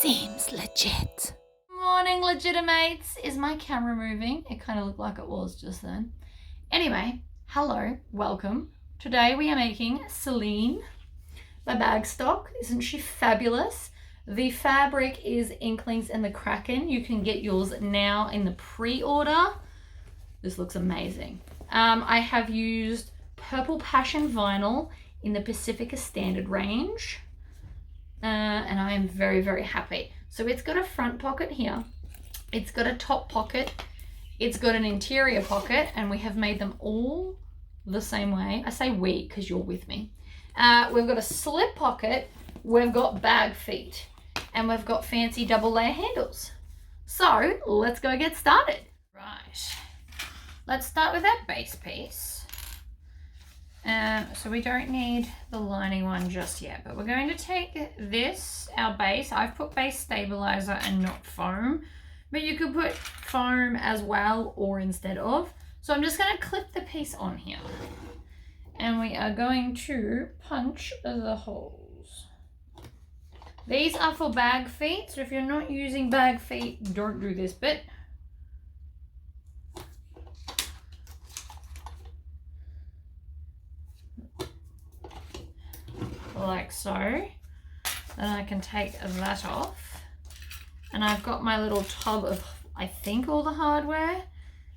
Seems legit. Morning, legitimates. Is my camera moving? It kind of looked like it was just then. Anyway, hello, welcome. Today we are making Selene by Bagstock. Isn't she fabulous? The fabric is Inklings and the Kraken. You can get yours now in the pre-order. This looks amazing. I have used Purple Passion vinyl in the Pacifica Standard range. And I am very, very happy. So it's got a front pocket here. It's got a top pocket. It's got an interior pocket, and we have made them all the same way. I say we because you're with me. We've got a slip pocket. We've got bag feet, and we've got fancy double layer handles. So let's go get started. Right. Let's start with that base piece. So we don't need the lining one just yet, but we're going to take this, our base. I've put base stabilizer and not foam, but you could put foam as well or instead of. So I'm just going to clip the piece on here, and we are going to punch the holes. These are for bag feet, so if you're not using bag feet, don't do this bit. Like so. Then I can take that off, and I've got my little tub of, I think, all the hardware.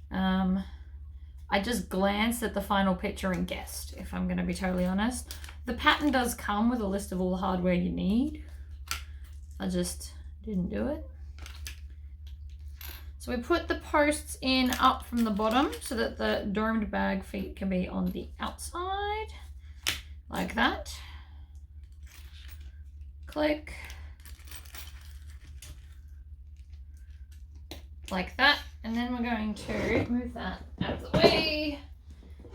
I just glanced at the final picture and guessed, if I'm going to be totally honest. The pattern does come with a list of all the hardware you need. I just didn't do it. So we put the posts in up from the bottom so that the domed bag feet can be on the outside, like that. Click, like that, and then we're going to move that out of the way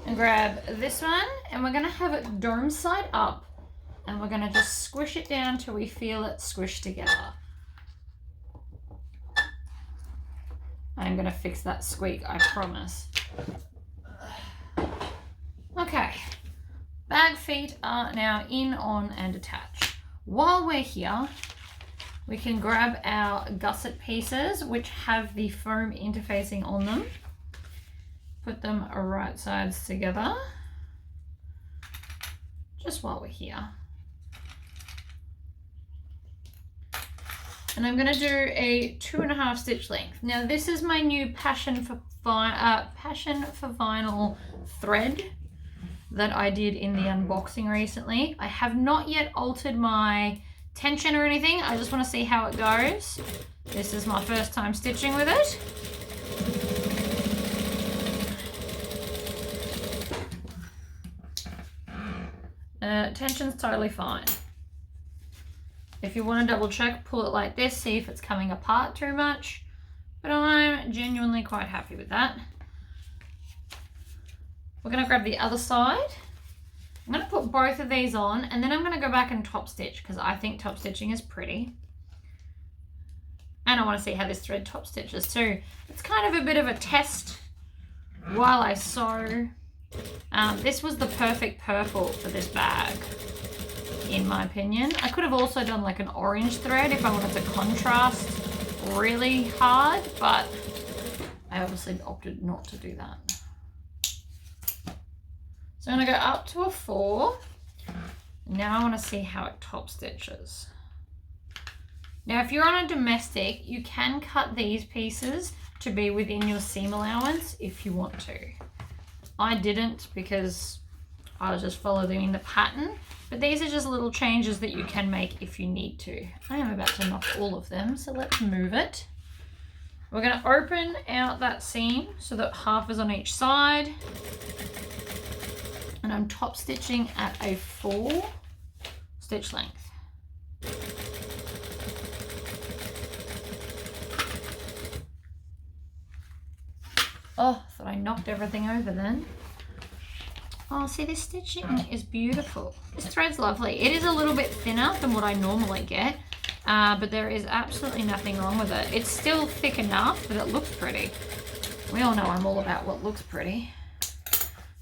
and grab this one, and we're going to have it dome side up, and we're going to just squish it down till we feel it squish together. I'm going to fix that squeak, I promise. Okay, bag feet are now in, on, and attached. While we're here, we can grab our gusset pieces, which have the foam interfacing on them. Put them right sides together, just while we're here. And I'm going to do a 2.5 stitch length. Now this is my new Passion for Vinyl thread that I did in the unboxing recently. I have not yet altered my tension or anything. I just want to see how it goes. This is my first time stitching with it. Tension's totally fine. If you want to double check, pull it like this, see if it's coming apart too much. But I'm genuinely quite happy with that. We're going to grab the other side. I'm going to put both of these on, and then I'm going to go back and top stitch because I think top stitching is pretty. And I want to see how this thread top stitches too. It's kind of a bit of a test while I sew. This was the perfect purple for this bag, in my opinion. I could have also done like an orange thread if I wanted to contrast really hard, but I obviously opted not to do that. So I'm going to go up to a 4. Now I want to see how it top stitches. Now if you're on a domestic, you can cut these pieces to be within your seam allowance if you want to. I didn't because I was just following the pattern, but these are just little changes that you can make if you need to. I am about to knock all of them, so let's move it. We're going to open out that seam so that half is on each side. And I'm top stitching at a 4 stitch length. Oh, thought I knocked everything over then. Oh, see, this stitching is beautiful. This thread's lovely. It is a little bit thinner than what I normally get, but there is absolutely nothing wrong with it. It's still thick enough that it looks pretty. We all know I'm all about what looks pretty.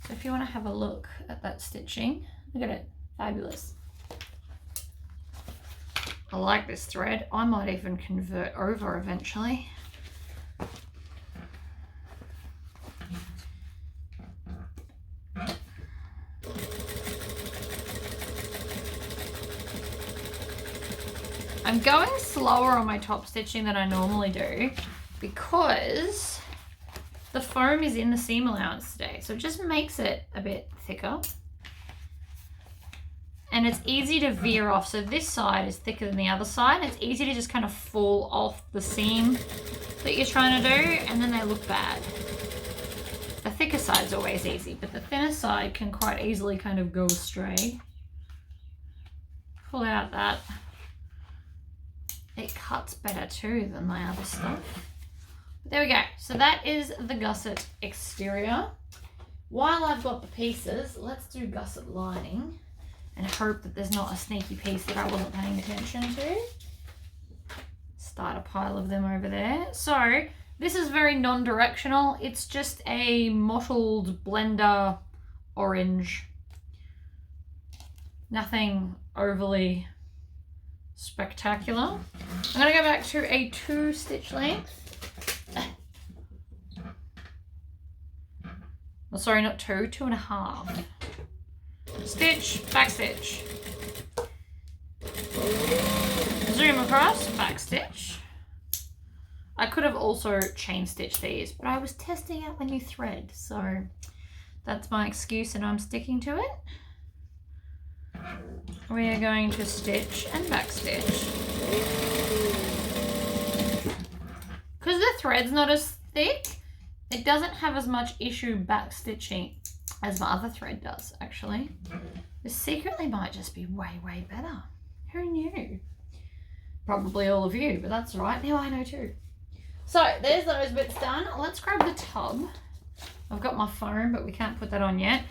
So if you want to have a look at that stitching, look at it, fabulous. I like this thread. I might even convert over eventually. I'm going slower on my top stitching than I normally do because the foam is in the seam allowance today. So it just makes it a bit thicker. And it's easy to veer off. So this side is thicker than the other side. It's easy to just kind of fall off the seam that you're trying to do, and then they look bad. The thicker side's always easy, but the thinner side can quite easily kind of go astray. Pull out that. It cuts better too than my other stuff. But there we go. So that is the gusset exterior. While I've got the pieces, let's do gusset lining and hope that there's not a sneaky piece that I wasn't paying attention to. Start a pile of them over there. So this is very non-directional. It's just a mottled blender orange. Nothing overly spectacular. I'm going to go back to a 2 stitch length. Oh, sorry, not 2, 2.5. Stitch, back stitch. Zoom across, back stitch. I could have also chain stitched these, but I was testing out my new thread, so that's my excuse and I'm sticking to it. We are going to stitch and back stitch. Because the thread's not as thick, it doesn't have as much issue back stitching as my other thread does, actually. This secretly might just be way, way better. Who knew? Probably all of you, but that's all right. Now I know too. So there's those bits done. Let's grab the tub. I've got my foam, but we can't put that on yet.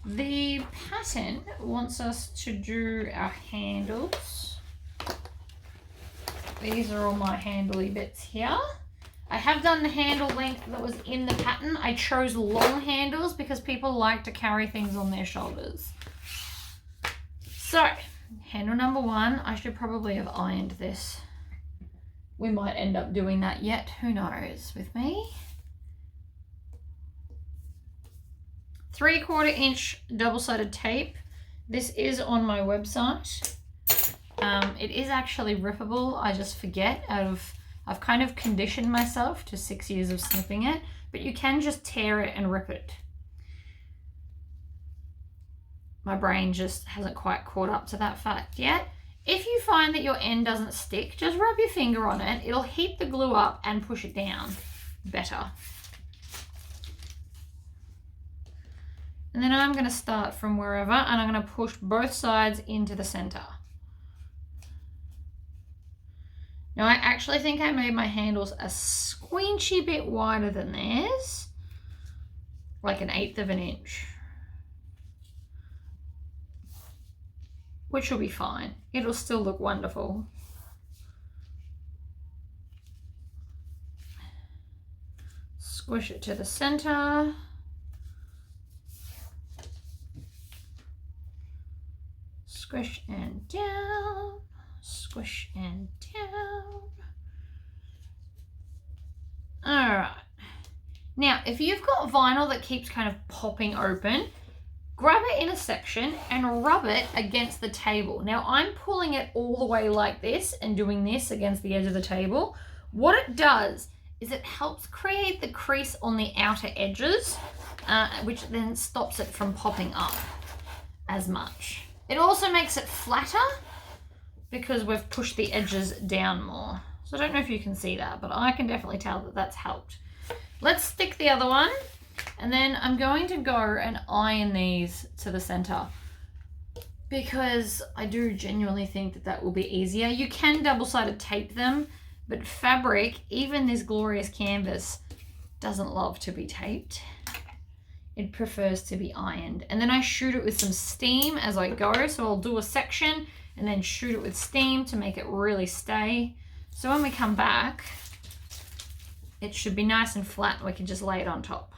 The pattern wants us to do our handles. These are all my handly bits here. I have done the handle length that was in the pattern. I chose long handles because people like to carry things on their shoulders. So, handle number 1, I should probably have ironed this. We might end up doing that yet, who knows, with me. 3/4 inch double-sided tape. This is on my website. It is actually rippable. I just forget. I've kind of conditioned myself to 6 years of snipping it, but you can just tear it and rip it. My brain just hasn't quite caught up to that fact yet. If you find that your end doesn't stick, just rub your finger on it. It'll heat the glue up and push it down better. And then I'm going to start from wherever and I'm going to push both sides into the center. Now I actually think I made my handles a squinchy bit wider than theirs, like 1/8 of an inch, which will be fine. It'll still look wonderful. Squish it to the center. Squish and down, squish and down. All right. Now, if you've got vinyl that keeps kind of popping open, grab it in a section and rub it against the table. Now, I'm pulling it all the way like this and doing this against the edge of the table. What it does is it helps create the crease on the outer edges, which then stops it from popping up as much. It also makes it flatter because we've pushed the edges down more. So I don't know if you can see that, but I can definitely tell that that's helped. Let's stick the other one, and then I'm going to go and iron these to the center because I do genuinely think that that will be easier. You can double-sided tape them, but fabric, even this glorious canvas, doesn't love to be taped. It prefers to be ironed. And then I shoot it with some steam as I go. So I'll do a section and then shoot it with steam to make it really stay. So when we come back, it should be nice and flat and we can just lay it on top.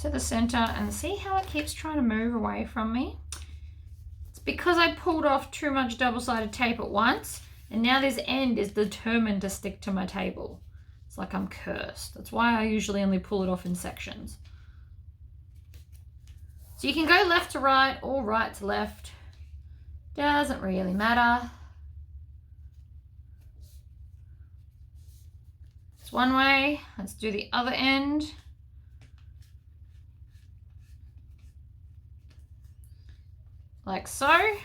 To the center and see how it keeps trying to move away from me. because I pulled off too much double-sided tape at once, and now this end is determined to stick to my table. It's like I'm cursed. That's why I usually only pull it off in sections. So you can go left to right or right to left. Doesn't really matter. It's one way. Let's do the other end. Like so.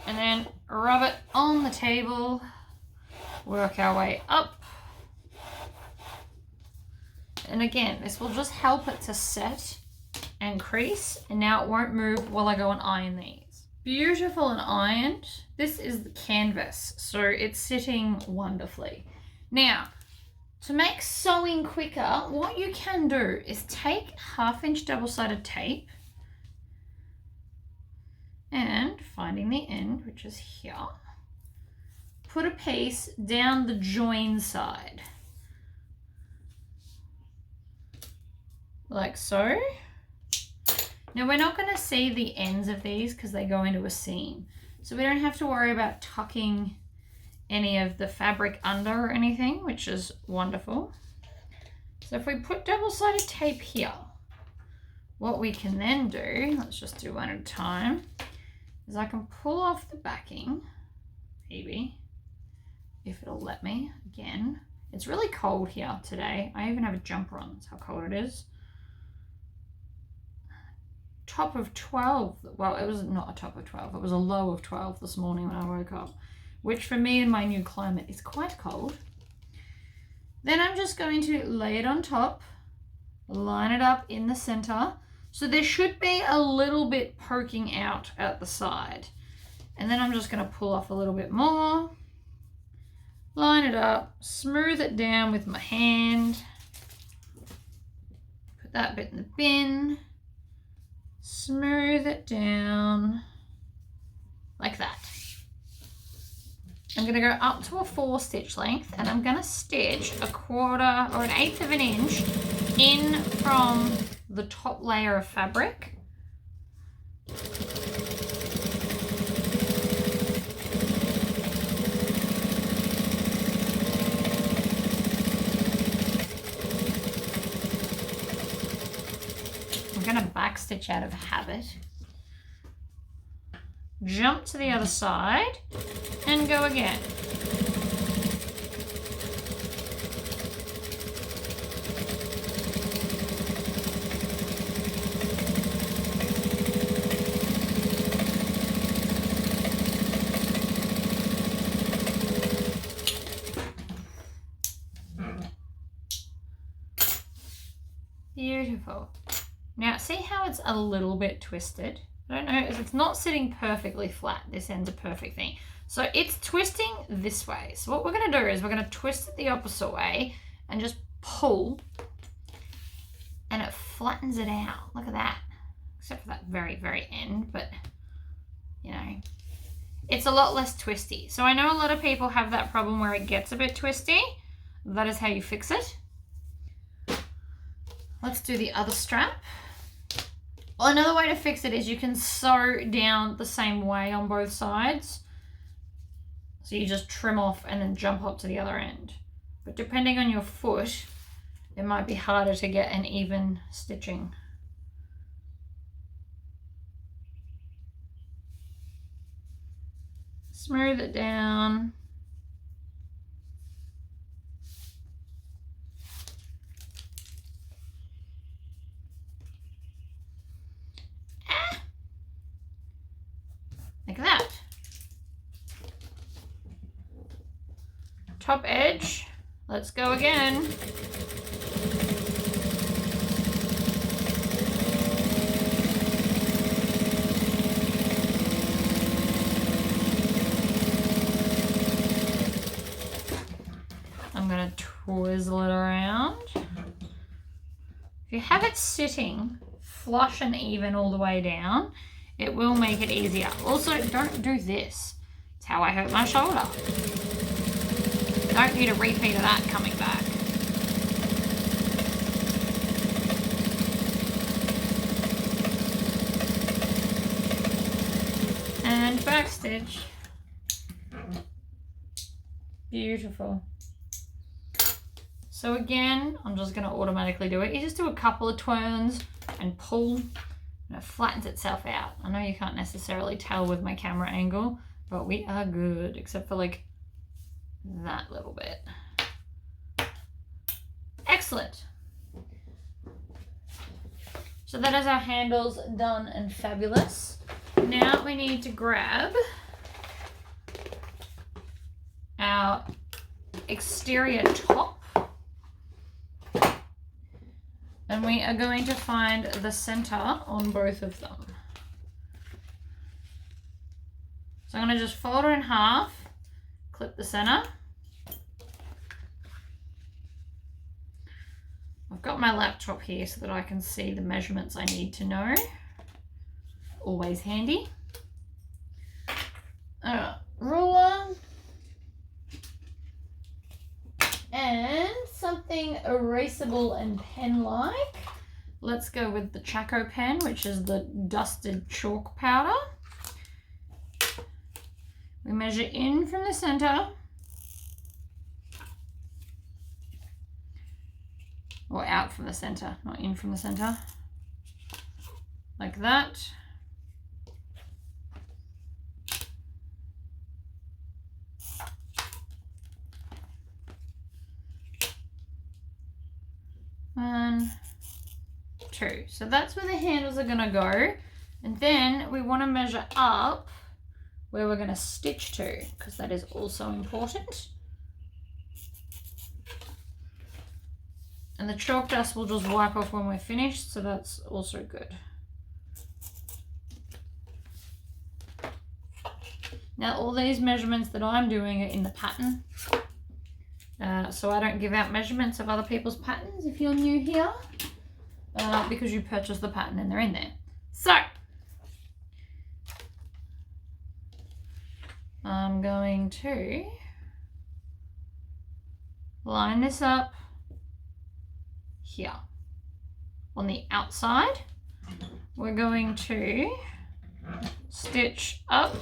And then rub it on the table. Work our way up. And again, this will just help it to set and crease. And now it won't move while I go and iron these. Beautiful and ironed. This is the canvas, so it's sitting wonderfully. Now, to make sewing quicker, what you can do is take 1/2" double-sided tape and finding the end, which is here, put a piece down the join side, like so. Now we're not going to see the ends of these because they go into a seam. So we don't have to worry about tucking any of the fabric under or anything, which is wonderful. So if we put double-sided tape here, what we can then do, let's just do one at a time, is I can pull off the backing, maybe, if it'll let me. Again, it's really cold here today. I even have a jumper on, that's how cold it is. Top of 12, well, it was not a top of 12, it was a low of 12 this morning when I woke up, which for me in my new climate is quite cold. Then I'm just going to lay it on top, line it up in the center, so there should be a little bit poking out at the side. And then I'm just going to pull off a little bit more, line it up, smooth it down with my hand, put that bit in the bin, smooth it down like that. I'm going to go up to a 4-stitch length and I'm going to stitch 1/4 or 1/8 of an inch in from the top layer of fabric. I'm going to backstitch out of habit, jump to the other side and go again. Beautiful. Now see how it's a little bit twisted? I don't know, it's not sitting perfectly flat. This end's a perfect thing. So it's twisting this way. So what we're going to do is we're going to twist it the opposite way and just pull, and it flattens it out. Look at that. Except for that very, very end, but you know, it's a lot less twisty. So I know a lot of people have that problem where it gets a bit twisty. That is how you fix it. Let's do the other strap. Well, another way to fix it is you can sew down the same way on both sides. So you just trim off and then jump up to the other end. But depending on your foot, it might be harder to get an even stitching. Smooth it down. Like that. Top edge, let's go again. I'm going to twizzle it around. If you have it sitting flush and even all the way down, it will make it easier. Also, don't do this. It's how I hurt my shoulder. Don't need a repeat of that coming back. And backstitch. Beautiful. So again, I'm just going to automatically do it. You just do a couple of turns and pull, and it flattens itself out. I know you can't necessarily tell with my camera angle, but we are good, except for like that little bit. Excellent. So that is our handles done and fabulous. Now we need to grab our exterior top. And we are going to find the center on both of them. So I'm going to just fold it in half, clip the center. I've got my laptop here so that I can see the measurements I need to know. Always handy. Ruler. And something erasable and pen-like. Let's go with the Chaco pen, which is the dusted chalk powder. We measure in from the center. Or out from the center, not in from the center. Like that. One, two. So that's where the handles are going to go. And then we want to measure up where we're going to stitch to, because that is also important. And the chalk dust will just wipe off when we're finished, so that's also good. Now all these measurements that I'm doing are in the pattern. So I don't give out measurements of other people's patterns if you're new here, because you purchased the pattern and they're in there. So I'm going to line this up here. On the outside, we're going to stitch up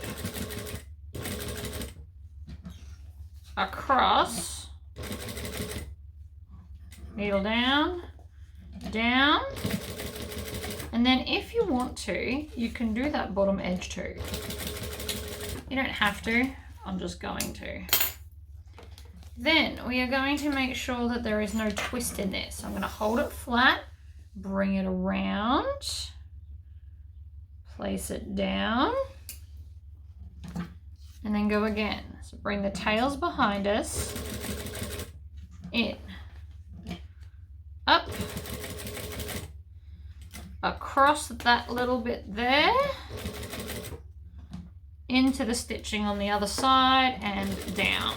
across, needle down, down, and then if you want to, you can do that bottom edge too. You don't have to, I'm just going to. Then we are going to make sure that there is no twist in this. So I'm going to hold it flat, bring it around, place it down, and then go again. So bring the tails behind us, in, up, across that little bit there, into the stitching on the other side, and down.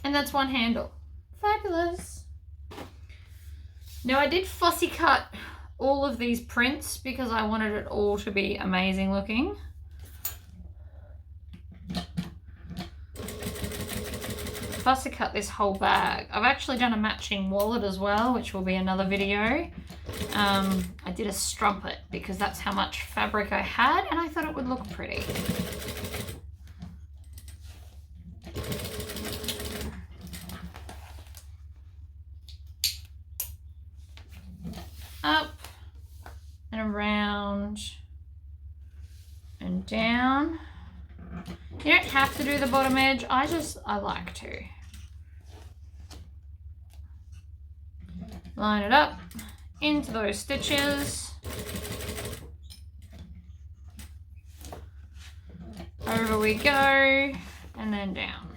And that's one handle. Fabulous. Now I did fussy cut all of these prints because I wanted it all to be amazing looking. Fussy cut this whole bag. I've actually done a matching wallet as well, which will be another video. I did a strumpet because that's how much fabric I had and I thought it would look pretty. Up and around and down. You don't have to do the bottom edge, I like to. Line it up into those stitches. Over we go, and then down.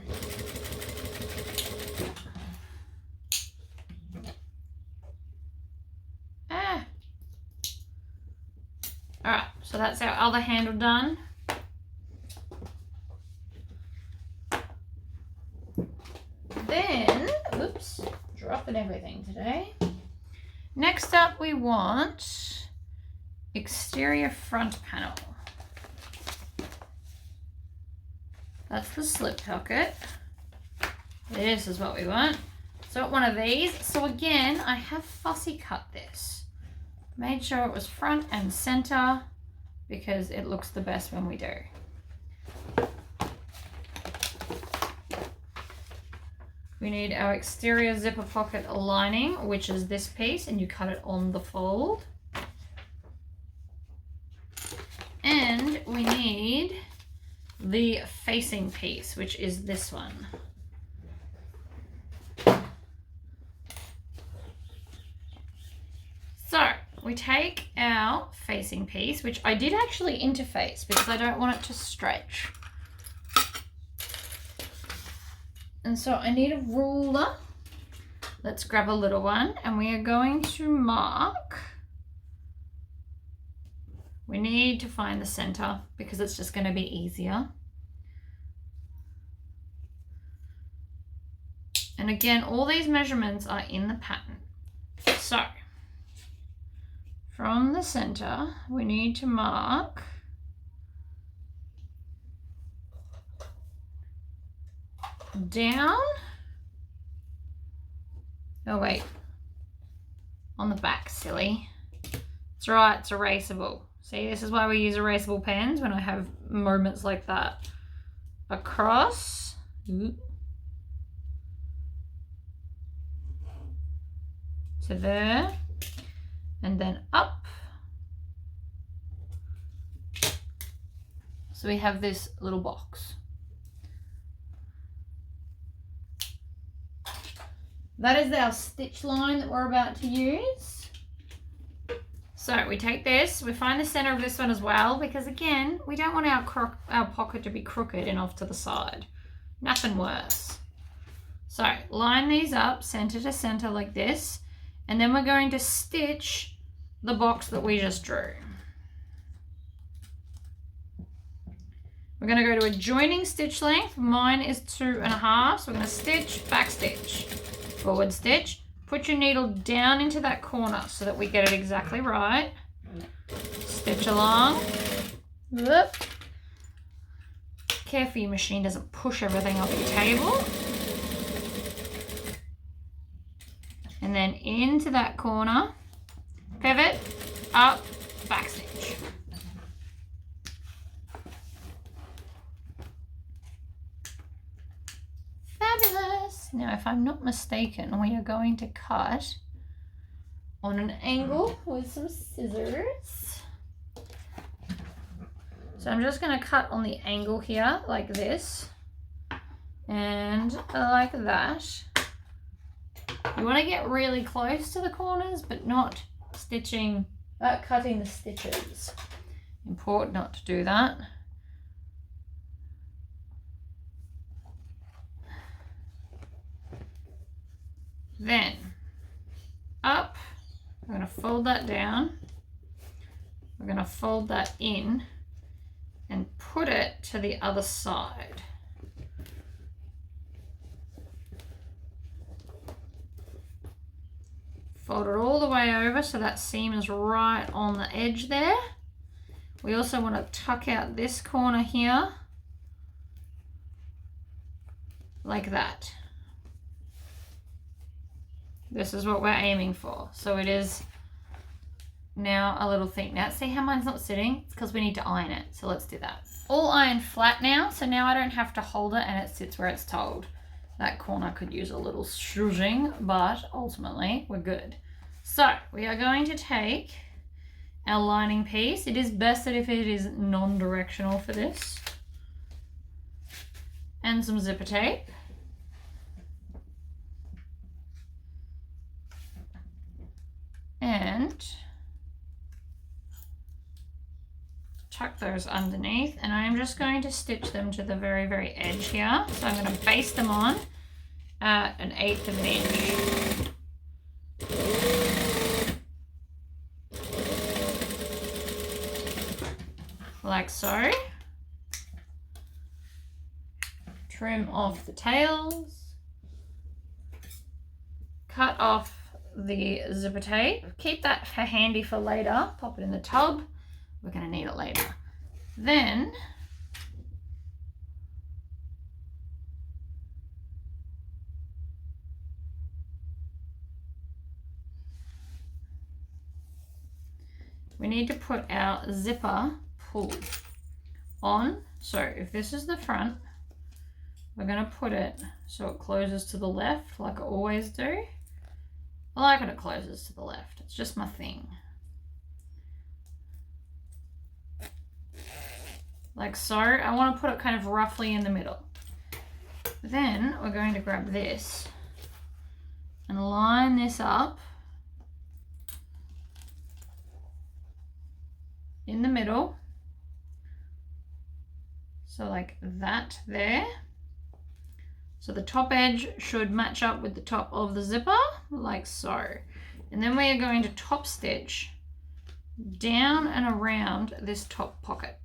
Alright, so that's our other handle done. Then, oops, dropping everything today. Next up we want exterior front panel. That's the slip pocket. This is what we want. So I got one of these. So again, I have fussy cut this. Made sure it was front and center because it looks the best when we do. We need our exterior zipper pocket lining, which is this piece, and you cut it on the fold. And we need the facing piece, which is this one. So we take our facing piece, which I did actually interface because I don't want it to stretch. And so I need a ruler. Let's grab a little one, and we are going to mark. We need to find the center because it's just going to be easier. And again, all these measurements are in the pattern. So from the center, we need to mark down. Oh wait, on the back, silly. It's right, it's erasable. See, this is why we use erasable pens when I have moments like that. Across. To there. And then up. So we have this little box. That is our stitch line that we're about to use. So we take this, we find the center of this one as well, because again, we don't want our pocket to be crooked and off to the side. Nothing worse. So line these up center to center like this, and then we're going to stitch the box that we just drew. We're going to go to a joining stitch length. Mine is 2.5, so we're going to stitch, back stitch, forward stitch. Put your needle down into that corner so that we get it exactly right. Stitch along. Whoop. Careful your machine doesn't push everything off your table. And then into that corner. Pivot, up, back stitch. Fabulous. Now, if I'm not mistaken, we are going to cut on an angle with some scissors. So I'm just going to cut on the angle here like this and like that. You want to get really close to the corners, but not cutting the stitches. Important not to do that. Then up, we're going to fold that down. We're going to fold that in and put it to the other side. Fold it all the way over so that seam is right on the edge there. We also want to tuck out this corner here like that. This is what we're aiming for. So it is now a little thing. Now see how mine's not sitting? It's because we need to iron it. So let's do that. All ironed flat now. So now I don't have to hold it and it sits where it's told. That corner could use a little shushing, but ultimately we're good. So we are going to take our lining piece. It is best that if it is non-directional for this. And some zipper tape. And tuck those underneath, and I'm just going to stitch them to the very, very edge here. So I'm going to base them on at 1/8 of an inch. Like so. Trim off the tails. Cut off the zipper tape. Keep that for handy for later. Pop it in the tub. We're going to need it later. Then we need to put our zipper pull on. So if this is the front, we're going to put it so it closes to the left like I always do. I like when it closes to the left. It's just my thing. Like so. I want to put it kind of roughly in the middle. Then we're going to grab this and line this up in the middle. So like that there. So the top edge should match up with the top of the zipper, like so. And then we are going to top stitch down and around this top pocket.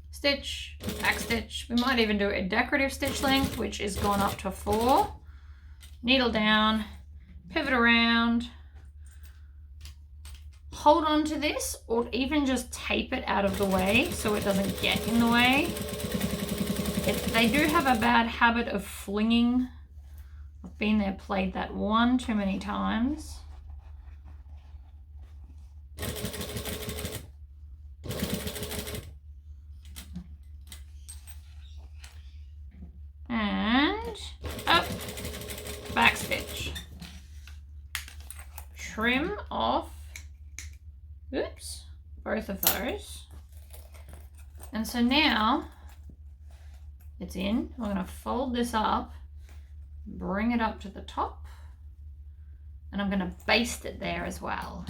Stitch, back stitch. We might even do a decorative stitch length, which is gone up to 4. Needle down, pivot around, hold on to this, or even just tape it out of the way so it doesn't get in the way. They do have a bad habit of flinging. I've been there, played that one too many times. And up, back stitch. Trim off, oops, both of those. And so now it's in. We're going to fold this up, bring it up to the top, and I'm going to baste it there as well.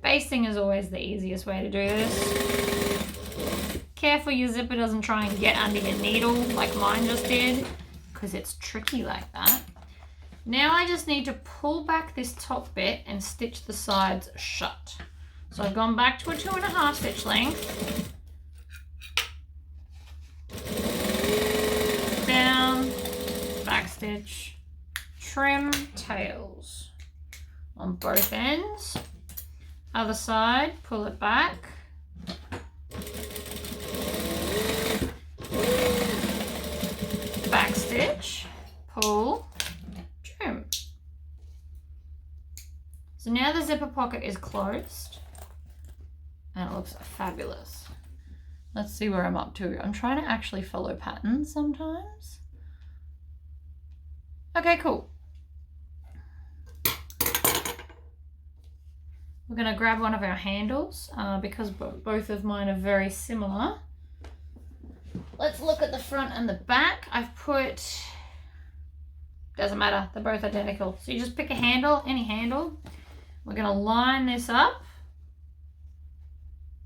Basting is always the easiest way to do this. Careful your zipper doesn't try and get under your needle like mine just did, because it's tricky like that. Now I just need to pull back this top bit and stitch the sides shut. So I've gone back to a 2.5 stitch length. Down, back stitch, trim tails on both ends. Other side, pull it back. Back stitch, pull, trim. So now the zipper pocket is closed and it looks fabulous. Let's see where I'm up to. I'm trying to actually follow patterns sometimes. Okay, cool. We're going to grab one of our handles because both of mine are very similar. Let's look at the front and the back. I've put, doesn't matter, they're both identical. So you just pick a handle, any handle. We're going to line this up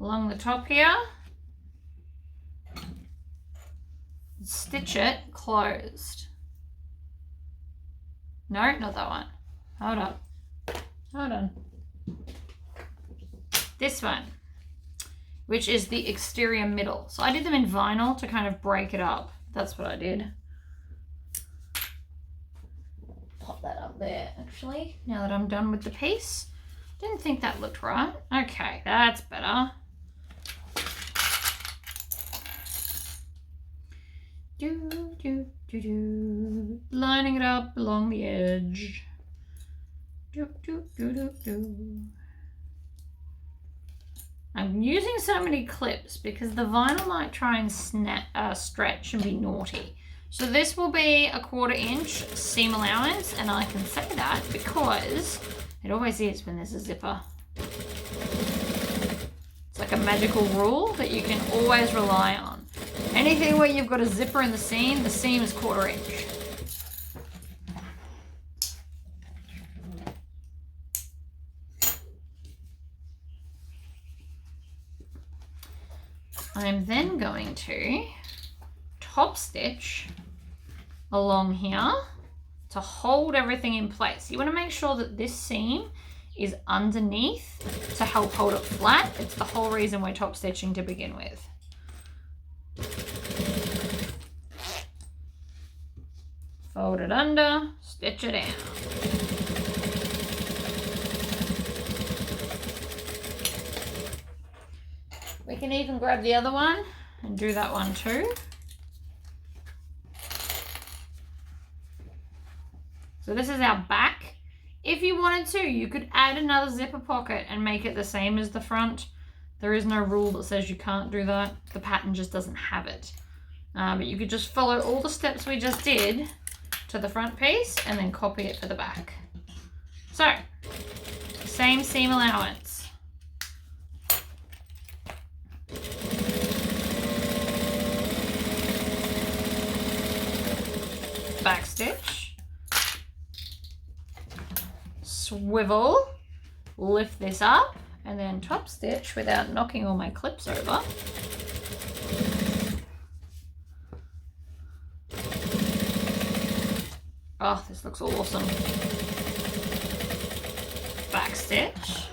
along the top here. Stitch it closed. No, not that one. Hold on. Hold on. This one, which is the exterior middle. So I did them in vinyl to kind of break it up. That's what I did. Pop that up there, actually, now that I'm done with the piece. Didn't think that looked right. Okay, that's better. Lining it up along the edge. I'm using so many clips because the vinyl might try and stretch and be naughty. So this will be a 1/4 inch seam allowance, and I can say that because it always is when there's a zipper. It's like a magical rule that you can always rely on. Anything where you've got a zipper in the seam is 1/4 inch. I'm then going to top stitch along here to hold everything in place. You want to make sure that this seam is underneath to help hold it flat. It's the whole reason we're top stitching to begin with. Fold it under, stitch it down. We can even grab the other one and do that one too. So this is our back if you wanted to, you could add another zipper pocket and make it the same as the front. There is no rule that says you can't do that. The pattern just doesn't have it. But you could just follow all the steps we just did to the front piece and then copy it for the back. So, same seam allowance. Back stitch. Swivel. Lift this up. And then top stitch without knocking all my clips over. Oh, this looks awesome. Back stitch.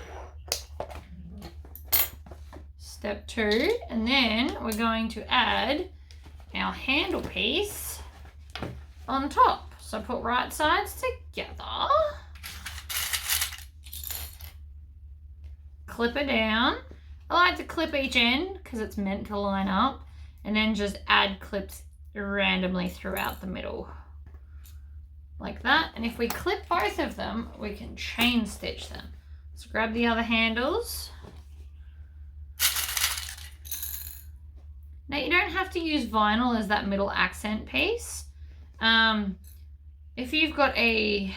Step 2, and then we're going to add our handle piece on top. So put right sides together. Clip it down. I like to clip each end because it's meant to line up, and then just add clips randomly throughout the middle. Like that. And if we clip both of them, we can chain stitch them. So grab the other handles. Now you don't have to use vinyl as that middle accent piece. If you've got a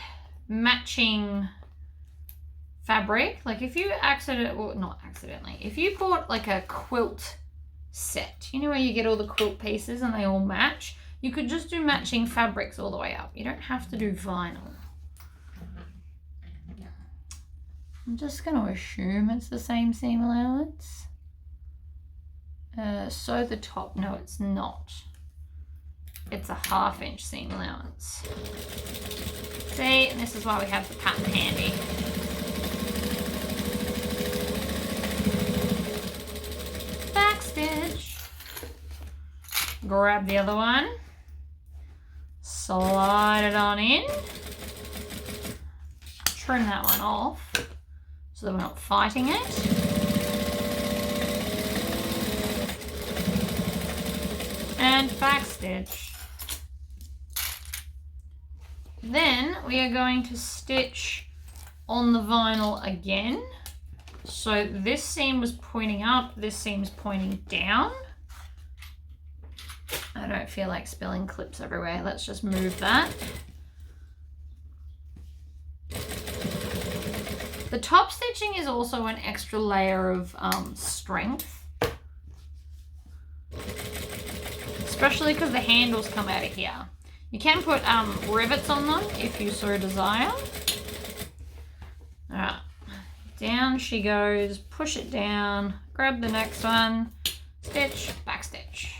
matching fabric, like if you if you bought like a quilt set, you know where you get all the quilt pieces and they all match, you could just do matching fabrics all the way up. You don't have to do vinyl. I'm just going to assume it's the same seam allowance. Sew the top. No, it's not. It's a 1/2 inch seam allowance. See, and this is why we have the pattern handy. Back stitch. Grab the other one. Slide it on in. Trim that one off so that we're not fighting it. And back stitch. Then we are going to stitch on the vinyl again. So this seam was pointing up, this seam's pointing down. I don't feel like spilling clips everywhere. Let's just move that. The top stitching is also an extra layer of strength. Especially because the handles come out of here. You can put rivets on them if you so desire. Alright, down she goes, push it down, grab the next one, stitch, back stitch.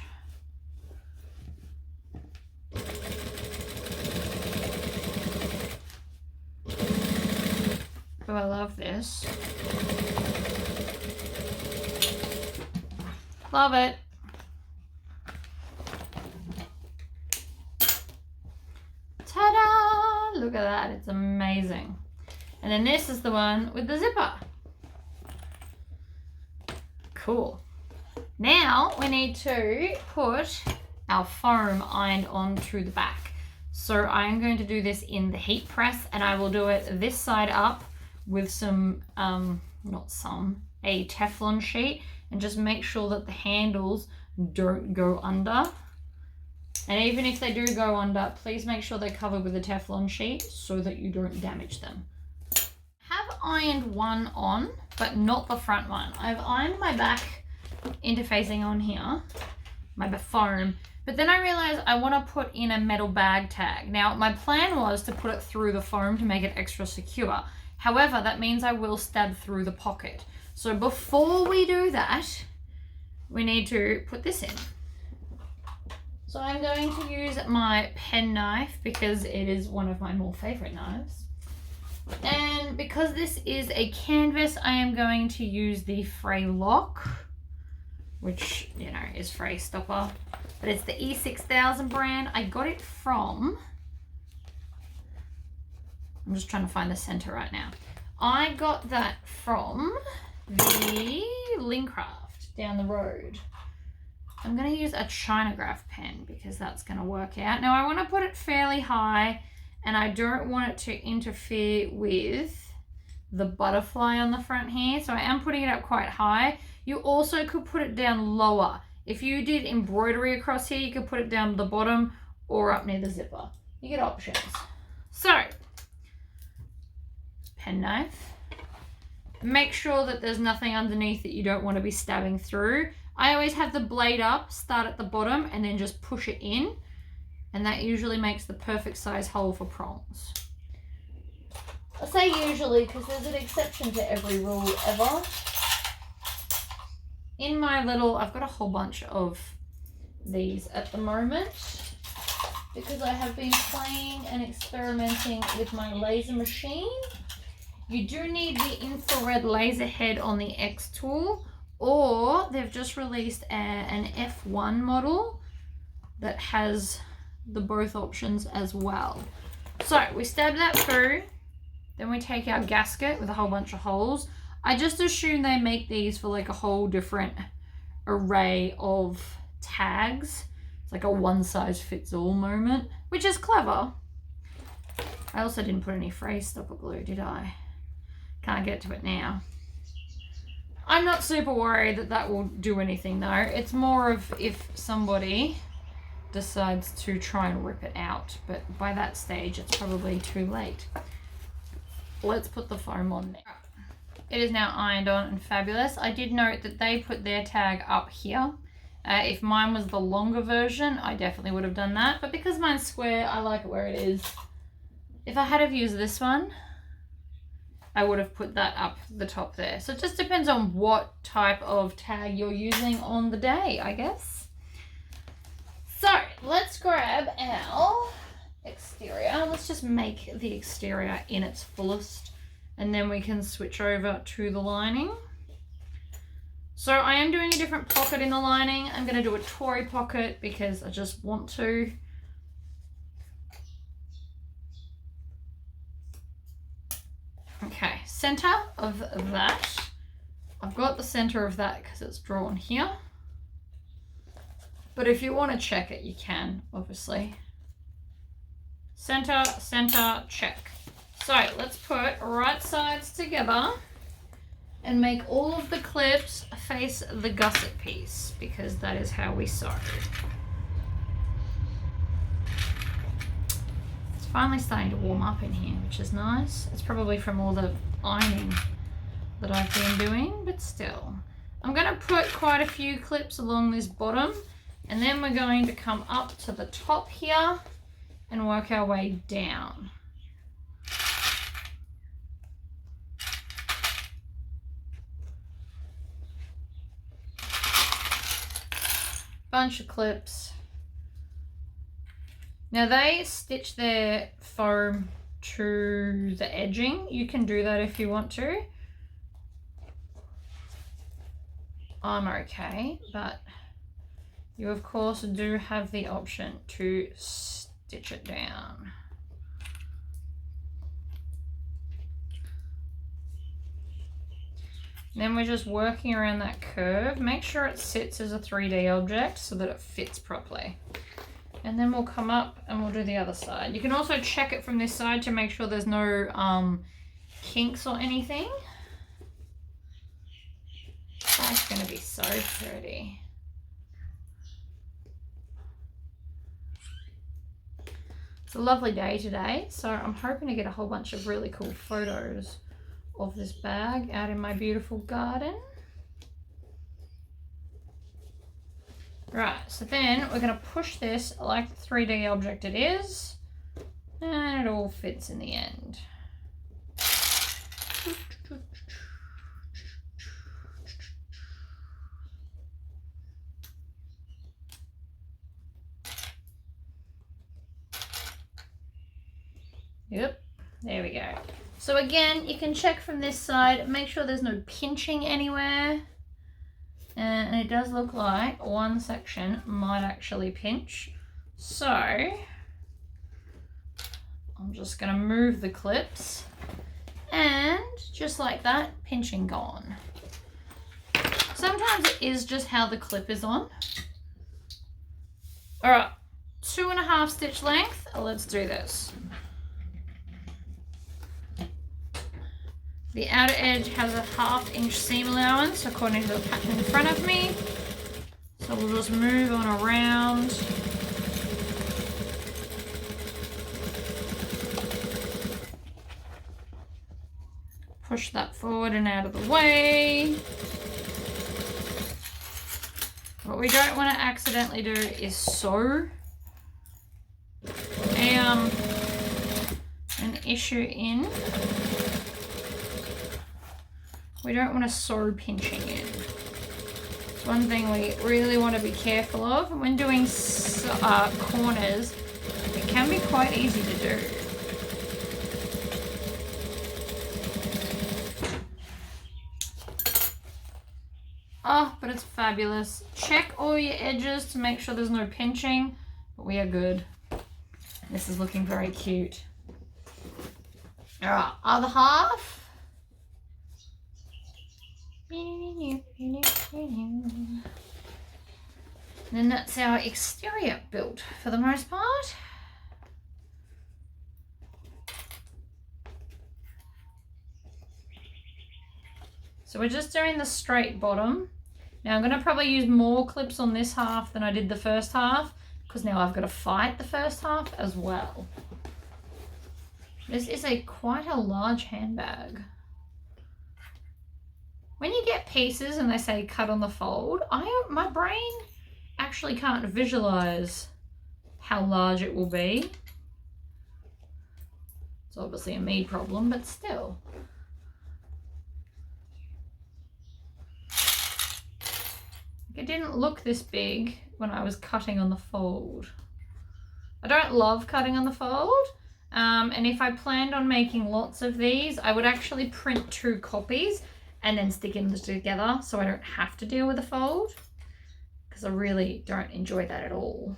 Oh, I love this. Love it. Ta-da! Look at that, it's amazing. And then this is the one with the zipper. Cool. Now we need to put our foam ironed onto the back. So I'm going to do this in the heat press, and I will do it this side up with some, a Teflon sheet, and just make sure that the handles don't go under. And even if they do go under, please make sure they're covered with a Teflon sheet so that you don't damage them. Have ironed one on, but not the front one. I've ironed my back interfacing on here, my foam, but then I realized I want to put in a metal bag tag. Now, my plan was to put it through the foam to make it extra secure. However, that means I will stab through the pocket. So before we do that, we need to put this in. So I'm going to use my pen knife because it is one of my more favorite knives. And because this is a canvas, I am going to use the Fray Lock, which, you know, is Fray Stopper, but it's the E6000 brand. I got it from, I'm just trying to find the center right now. I got that from the Lincraft down the road. I'm going to use a Chinograph pen because that's going to work out. Now I want to put it fairly high and I don't want it to interfere with the butterfly on the front here. So I am putting it up quite high. You also could put it down lower. If you did embroidery across here, you could put it down the bottom or up near the zipper. You get options. So, penknife. Make sure that there's nothing underneath that you don't want to be stabbing through. I always have the blade up, start at the bottom, and then just push it in. And that usually makes the perfect size hole for prongs. I say usually because there's an exception to every rule ever. In my little, I've got a whole bunch of these at the moment because I have been playing and experimenting with my laser machine. You do need the infrared laser head on the X tool, or they've just released an F1 model that has the both options as well. So we stab that through, then we take our gasket with a whole bunch of holes. I just assume they make these for like a whole different array of tags. It's like a one size fits all moment, which is clever. I also didn't put any phrase stopper glue, did I? Can't get to it now. I'm not super worried that that will do anything though. It's more of if somebody decides to try and rip it out, but by that stage it's probably too late. Let's put the foam on there. It is now ironed on and fabulous. I did note that they put their tag up here. If mine was the longer version, I definitely would have done that. But because mine's square, I like it where it is. If I had have used this one, I would have put that up the top there. So it just depends on what type of tag you're using on the day, I guess. So let's grab our exterior. Let's just make the exterior in its fullest. And then we can switch over to the lining. So I am doing a different pocket in the lining. I'm going to do a Tory pocket because I just want to. Okay, center of that. I've got the center of that because it's drawn here. But if you want to check it, you can, obviously. Center, center, check. So let's put right sides together and make all of the clips face the gusset piece because that is how we sew. It's finally starting to warm up in here, which is nice. It's probably from all the ironing that I've been doing, but still. I'm going to put quite a few clips along this bottom, and then we're going to come up to the top here and work our way down. Bunch of clips. Now they stitch their foam to the edging. You can do that if you want to. I'm okay, but you of course do have the option to stitch it down. Then we're just working around that curve. Make sure it sits as a 3D object so that it fits properly. And then we'll come up and we'll do the other side. You can also check it from this side to make sure there's no kinks or anything. That's going to be so pretty. It's a lovely day today, so I'm hoping to get a whole bunch of really cool photos of this bag out in my beautiful garden. Right, so then we're going to push this like the 3D object it is, and it all fits in the end. Yep, there we go. So again, you can check from this side, make sure there's no pinching anywhere. And it does look like one section might actually pinch. So I'm just going to move the clips and just like that, pinching gone. Sometimes it is just how the clip is on. All right, 2.5 stitch length. Let's do this. The outer edge has a 1/2 inch seam allowance according to the pattern in front of me. So we'll just move on around. Push that forward and out of the way. What we don't want to accidentally do is sew an issue in. We don't want to sew pinching in. It's one thing we really want to be careful of. When doing corners, it can be quite easy to do. Oh, but it's fabulous. Check all your edges to make sure there's no pinching, but we are good. This is looking very cute. All right, other half. Then that's our exterior built for the most part. So we're just doing the straight bottom. Now I'm going to probably use more clips on this half than I did the first half, because now I've got to fight the first half as well. This is quite a large handbag. When you get pieces and they say cut on the fold, my brain actually can't visualize how large it will be. It's obviously a me problem, but still. It didn't look this big when I was cutting on the fold. I don't love cutting on the fold, and if I planned on making lots of these, I would actually print 2 copies and then stick them together so I don't have to deal with a fold, because I really don't enjoy that at all.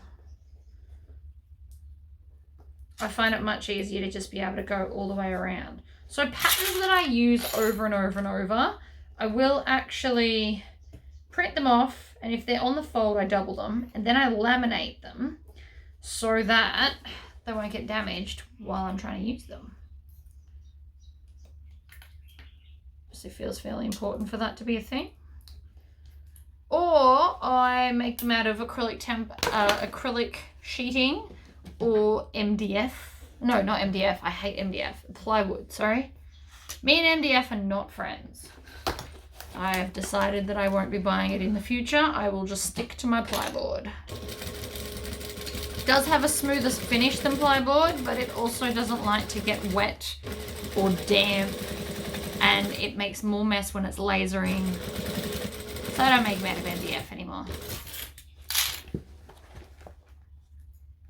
I find it much easier to just be able to go all the way around. So patterns that I use over and over and over, I will actually print them off, and if they're on the fold, I double them, and then I laminate them so that they won't get damaged while I'm trying to use them. So it feels fairly important for that to be a thing. Or I make them out of acrylic sheeting or MDF. No, not MDF. I hate MDF. Plywood, sorry. Me and MDF are not friends. I've decided that I won't be buying it in the future. I will just stick to my plywood. It does have a smoother finish than plywood, but it also doesn't like to get wet or damp, and it makes more mess when it's lasering. So I don't make them out of MDF anymore.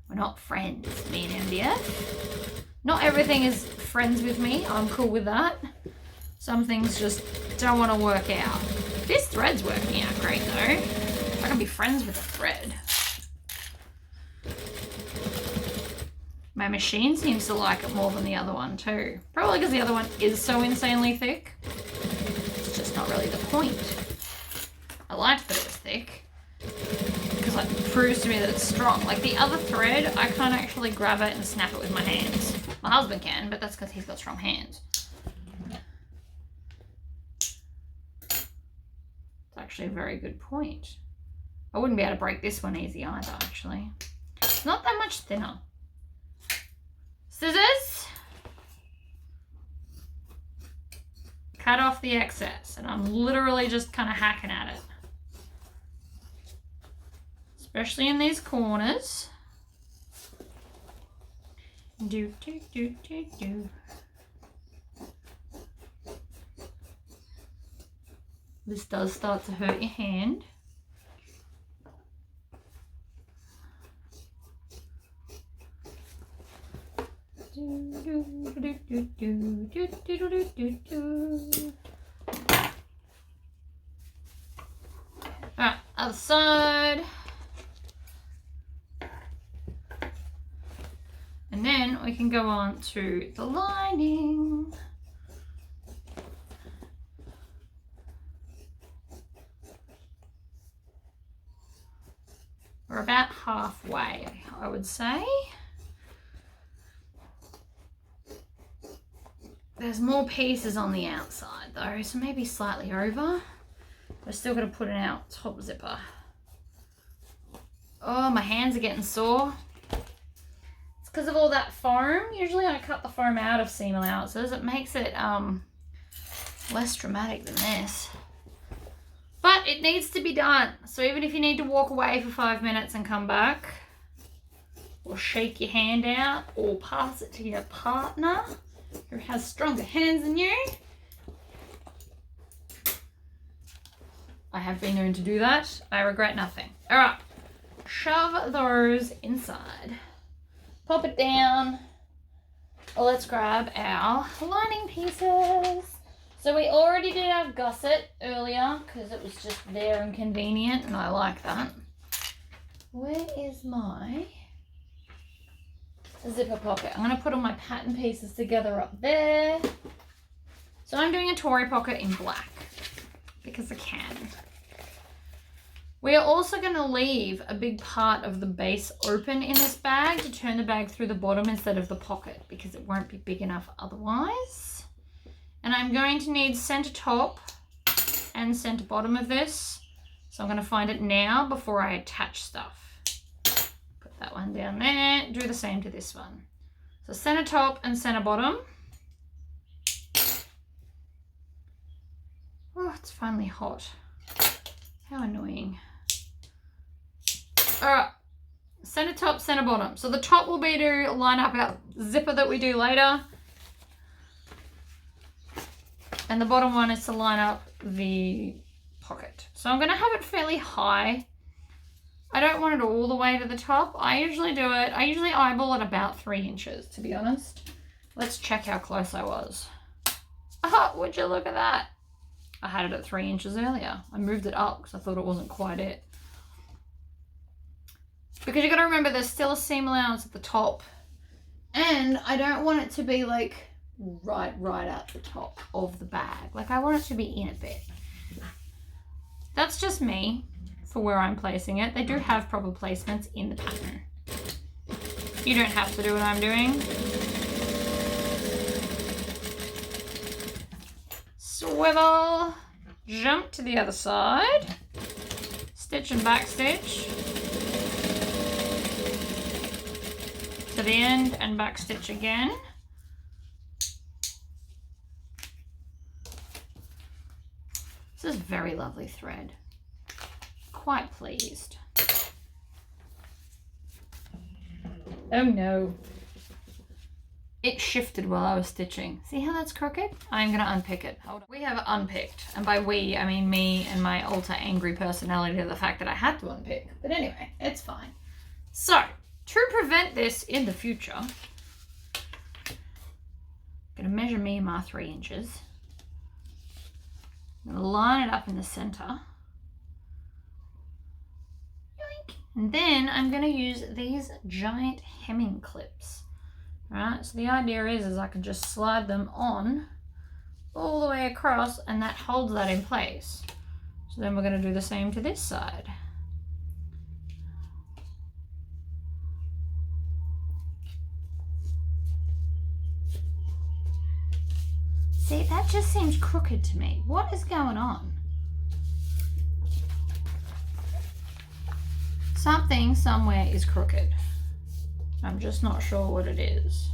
We're not friends, me and MDF. Not everything is friends with me. I'm cool with that. Some things just don't want to work out. This thread's working out great though. I can be friends with a thread. My machine seems to like it more than the other one too. Probably because the other one is so insanely thick. It's just not really the point. I liked that it was thick, because it proves to me that it's strong. Like the other thread, I can't actually grab it and snap it with my hands. My husband can, but that's because he's got strong hands. Actually a very good point. I wouldn't be able to break this one easy either, actually. It's not that much thinner. Scissors. Cut off the excess, and I'm literally just kind of hacking at it. Especially in these corners. Do, do, do, do, do. This does start to hurt your hand. Alright, other side. And then we can go on to the lining. We're about halfway, I would say. There's more pieces on the outside though, so maybe slightly over. We're still going to put in our top zipper. Oh, my hands are getting sore. It's because of all that foam. Usually I cut the foam out of seam allowances. It makes it less dramatic than this. But it needs to be done. So even if you need to walk away for 5 minutes and come back, or shake your hand out, or pass it to your partner who has stronger hands than you. I have been known to do that. I regret nothing. All right, shove those inside. Pop it down. Let's grab our lining pieces. So we already did our gusset earlier because it was just there and convenient, and I like that. Where is my zipper pocket? I'm going to put all my pattern pieces together up there. So I'm doing a Tory pocket in black because I can. We are also going to leave a big part of the base open in this bag to turn the bag through the bottom instead of the pocket because it won't be big enough otherwise. And I'm going to need center top and center bottom of this. So I'm going to find it now before I attach stuff. Put that one down there. Do the same to this one. So center top and center bottom. Oh, it's finally hot. How annoying. All right, center top, center bottom. So the top will be to line up our zipper that we do later. And the bottom one is to line up the pocket. So I'm going to have it fairly high. I don't want it all the way to the top. I usually do it. I usually eyeball it about 3 inches, to be honest. Let's check how close I was. Oh, would you look at that? I had it at 3 inches earlier. I moved it up because I thought it wasn't quite it. Because you got to remember there's still a seam allowance at the top. And I don't want it to be like right at the top of the bag. Like I want it to be in a bit. That's just me for where I'm placing it. They do have proper placements in the pattern. You don't have to do what I'm doing. Swivel, jump to the other side, stitch and back stitch to the end and back stitch again. This is very lovely thread. Quite pleased. Oh no. It shifted while I was stitching. See how that's crooked? I'm going to unpick it. Hold on. We have unpicked. And by we, I mean me and my ultra angry personality to the fact that I had to unpick. But anyway, it's fine. So, to prevent this in the future, I'm going to measure me my 3 inches. I'm going to line it up in the center. Yoink. And then I'm going to use these giant hemming clips. Right, so the idea is I can just slide them on all the way across and that holds that in place. So then we're going to do the same to this side. See, that just seems crooked to me. What is going on? Something somewhere is crooked. I'm just not sure what it is.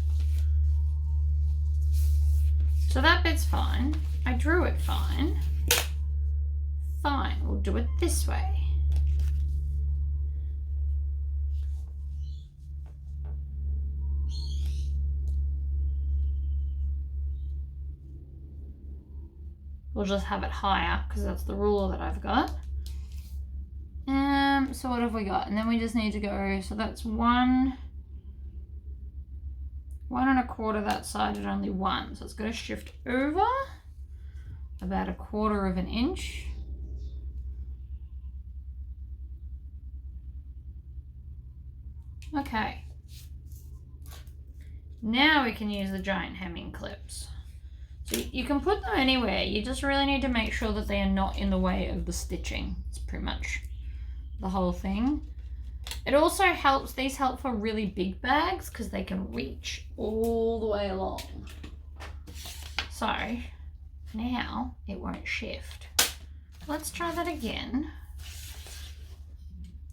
So that bit's fine. I drew it fine. Fine, we'll do it this way. We'll just have it higher because that's the ruler that I've got. So what have we got? And then we just need to go, so that's 1 1¼ that side and only 1. So it's going to shift over about 1/4 of an inch. Okay. Now we can use the giant hemming clips. So you can put them anywhere. You just really need to make sure that they are not in the way of the stitching. It's pretty much the whole thing. It also helps, these help for really big bags because they can reach all the way along. So now it won't shift. Let's try that again.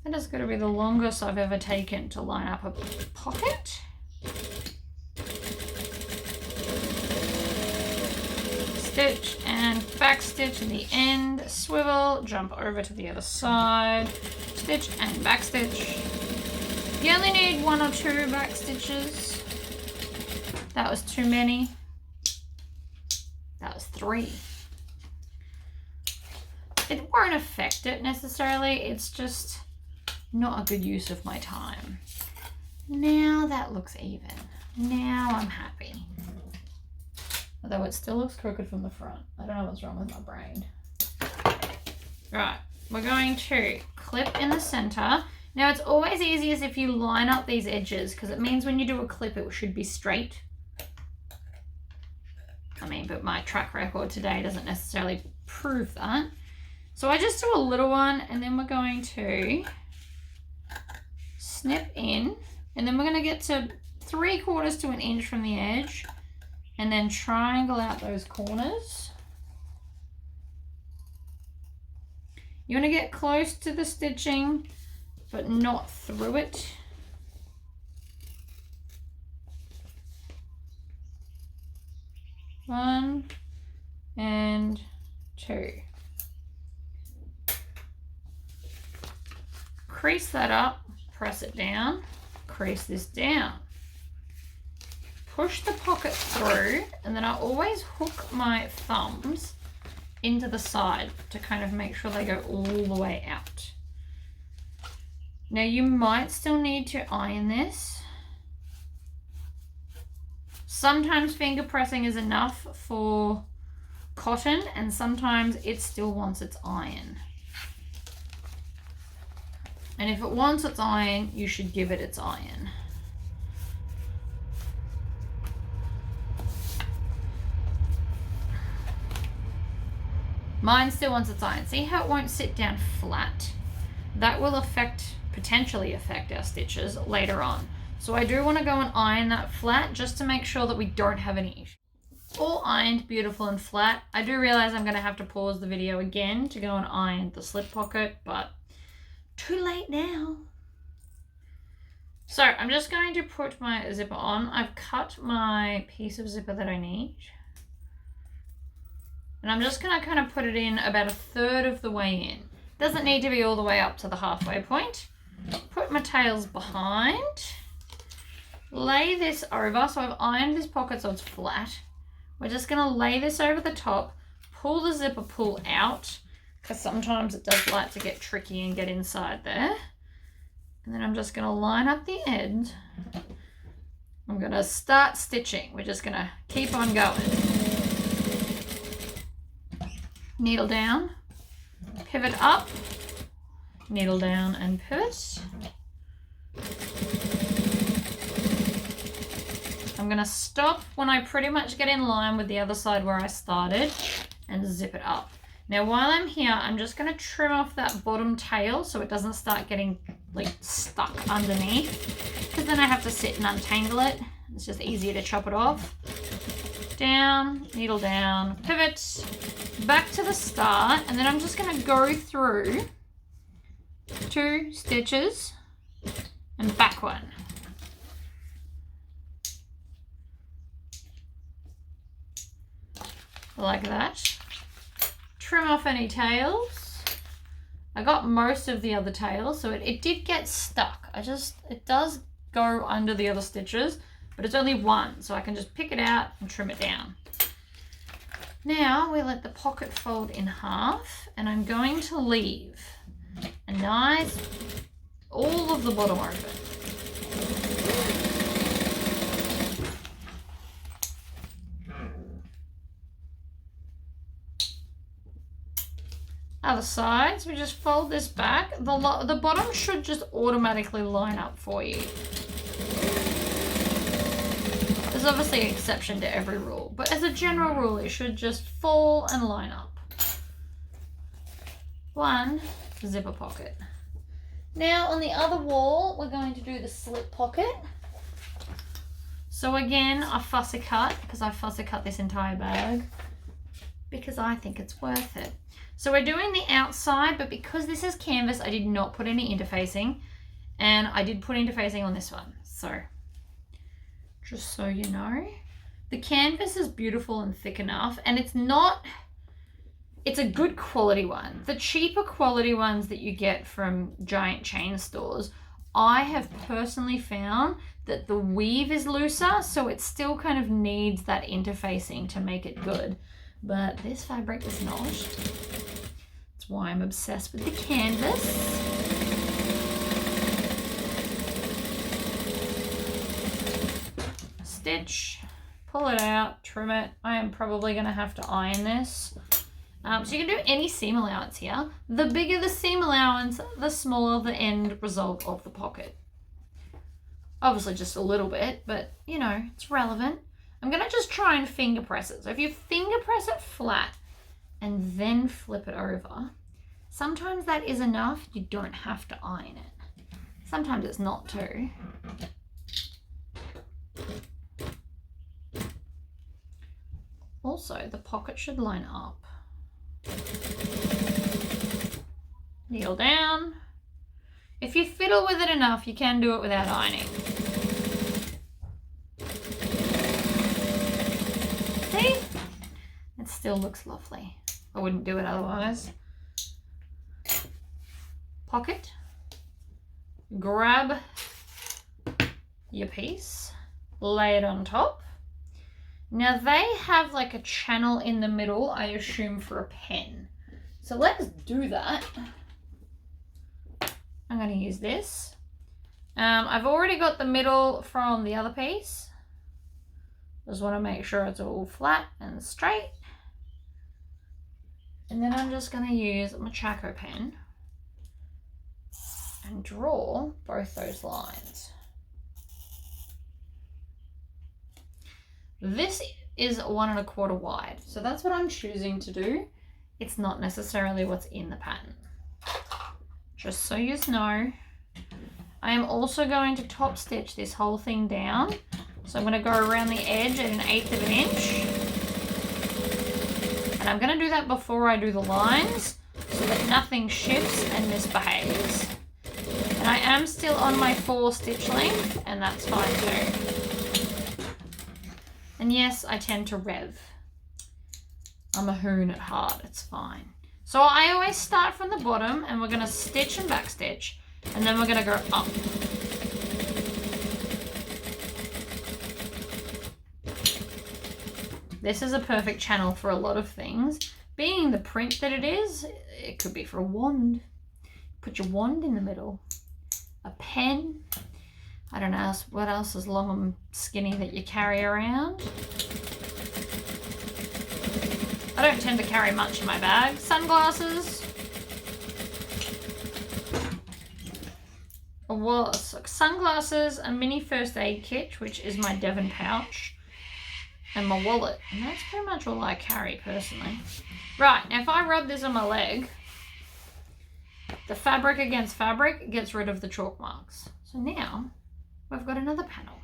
That is going to be the longest I've ever taken to line up a pocket. Stitch and back stitch in the end, swivel, jump over to the other side, stitch and back stitch. You only need 1 or 2 back stitches. That was too many. That was 3. It won't affect it necessarily, it's just not a good use of my time. Now that looks even. Now I'm happy. Although it still looks crooked from the front. I don't know what's wrong with my brain. Right, we're going to clip in the center. Now it's always easiest if you line up these edges because it means when you do a clip it should be straight. I mean, but my track record today doesn't necessarily prove that. So I just do a little one and then we're going to snip in and then we're going to get to 3/4 to an inch from the edge and then triangle out those corners. You want to get close to the stitching but not through it. One and 2. Crease that up, press it down, crease this down. Push the pocket through, and then I always hook my thumbs into the side to kind of make sure they go all the way out. Now you might still need to iron this. Sometimes finger pressing is enough for cotton and sometimes it still wants its iron. And if it wants its iron, you should give it its iron. Mine still wants its iron. See how it won't sit down flat? That will potentially affect our stitches later on. So I do want to go and iron that flat just to make sure that we don't have any issues. All ironed, beautiful and flat. I do realize I'm going to have to pause the video again to go and iron the slip pocket, but too late now. So I'm just going to put my zipper on. I've cut my piece of zipper that I need. And I'm just going to kind of put it in about 1/3 of the way in. Doesn't need to be all the way up to the halfway point. Put my tails behind. Lay this over. So I've ironed this pocket so it's flat. We're just going to lay this over the top. Pull the zipper pull out, because sometimes it does like to get tricky and get inside there. And then I'm just going to line up the end. I'm going to start stitching. We're just going to keep on going. Needle down, pivot up, needle down and pivot. I'm going to stop when I pretty much get in line with the other side where I started and zip it up. Now while I'm here, I'm just going to trim off that bottom tail so it doesn't start getting like stuck underneath, because then I have to sit and untangle it. It's just easier to chop it off. Down, needle down, pivot, back to the start, and then I'm just going to go through 2 stitches and back 1. Like that. Trim off any tails. I got most of the other tails, so it did get stuck. It does go under the other stitches, but it's only 1, so I can just pick it out and trim it down. Now we let the pocket fold in half, and I'm going to leave a nice, all of the bottom open. Other sides, we just fold this back. The bottom should just automatically line up for you. There's obviously an exception to every rule, but as a general rule, it should just fall and line up. 1 zipper pocket. Now on the other wall, we're going to do the slip pocket. So So again, I fussy cut, because I fussy cut this entire bag because I think it's worth it. So we're doing the outside, but because this is canvas, I did not put any interfacing, and I did put interfacing on this one. So just so you know, the canvas is beautiful and thick enough, and it's a good quality one. The cheaper quality ones that you get from giant chain stores, I have personally found that the weave is looser, so it still kind of needs that interfacing to make it good. But this fabric is not. That's why I'm obsessed with the canvas. Stitch, pull it out, trim it. I am probably going to have to iron this. So you can do any seam allowance here. The bigger the seam allowance, the smaller the end result of the pocket. Obviously just a little bit, but you know, it's relevant. I'm gonna just try and finger press it. So if you finger press it flat and then flip it over, sometimes that is enough. You don't have to iron it. Sometimes it's not too. Also, the pocket should line up. Kneel down. If you fiddle with it enough, you can do it without ironing. See? It still looks lovely. I wouldn't do it otherwise. Pocket. Grab your piece. Lay it on top. Now they have like a channel in the middle, I assume, for a pen. So let's do that. I'm going to use this. I've already got the middle from the other piece. Just want to make sure it's all flat and straight. And then I'm just going to use my Chaco pen and draw both those lines. This is 1 1/4 wide, so that's what I'm choosing to do. It's not necessarily what's in the pattern. Just so you know, I am also going to top stitch this whole thing down. So I'm going to go around the edge at 1/8 of an inch. And I'm going to do that before I do the lines so that nothing shifts and misbehaves. And I am still on my 4 stitch length, and that's fine too. And yes, I tend to rev. I'm a hoon at heart, it's fine. So I always start from the bottom, and we're going to stitch and back stitch, and then we're going to go up. This is a perfect channel for a lot of things. Being the print that it is, it could be for a wand. Put your wand in the middle. A pen. I don't know what else is long and skinny that you carry around. I don't tend to carry much in my bag. Sunglasses. Sunglasses, a mini first aid kit, which is my Devon pouch, and my wallet. And that's pretty much all I carry personally. Right, now if I rub this on my leg, the fabric against fabric gets rid of the chalk marks. So now we've got another panel.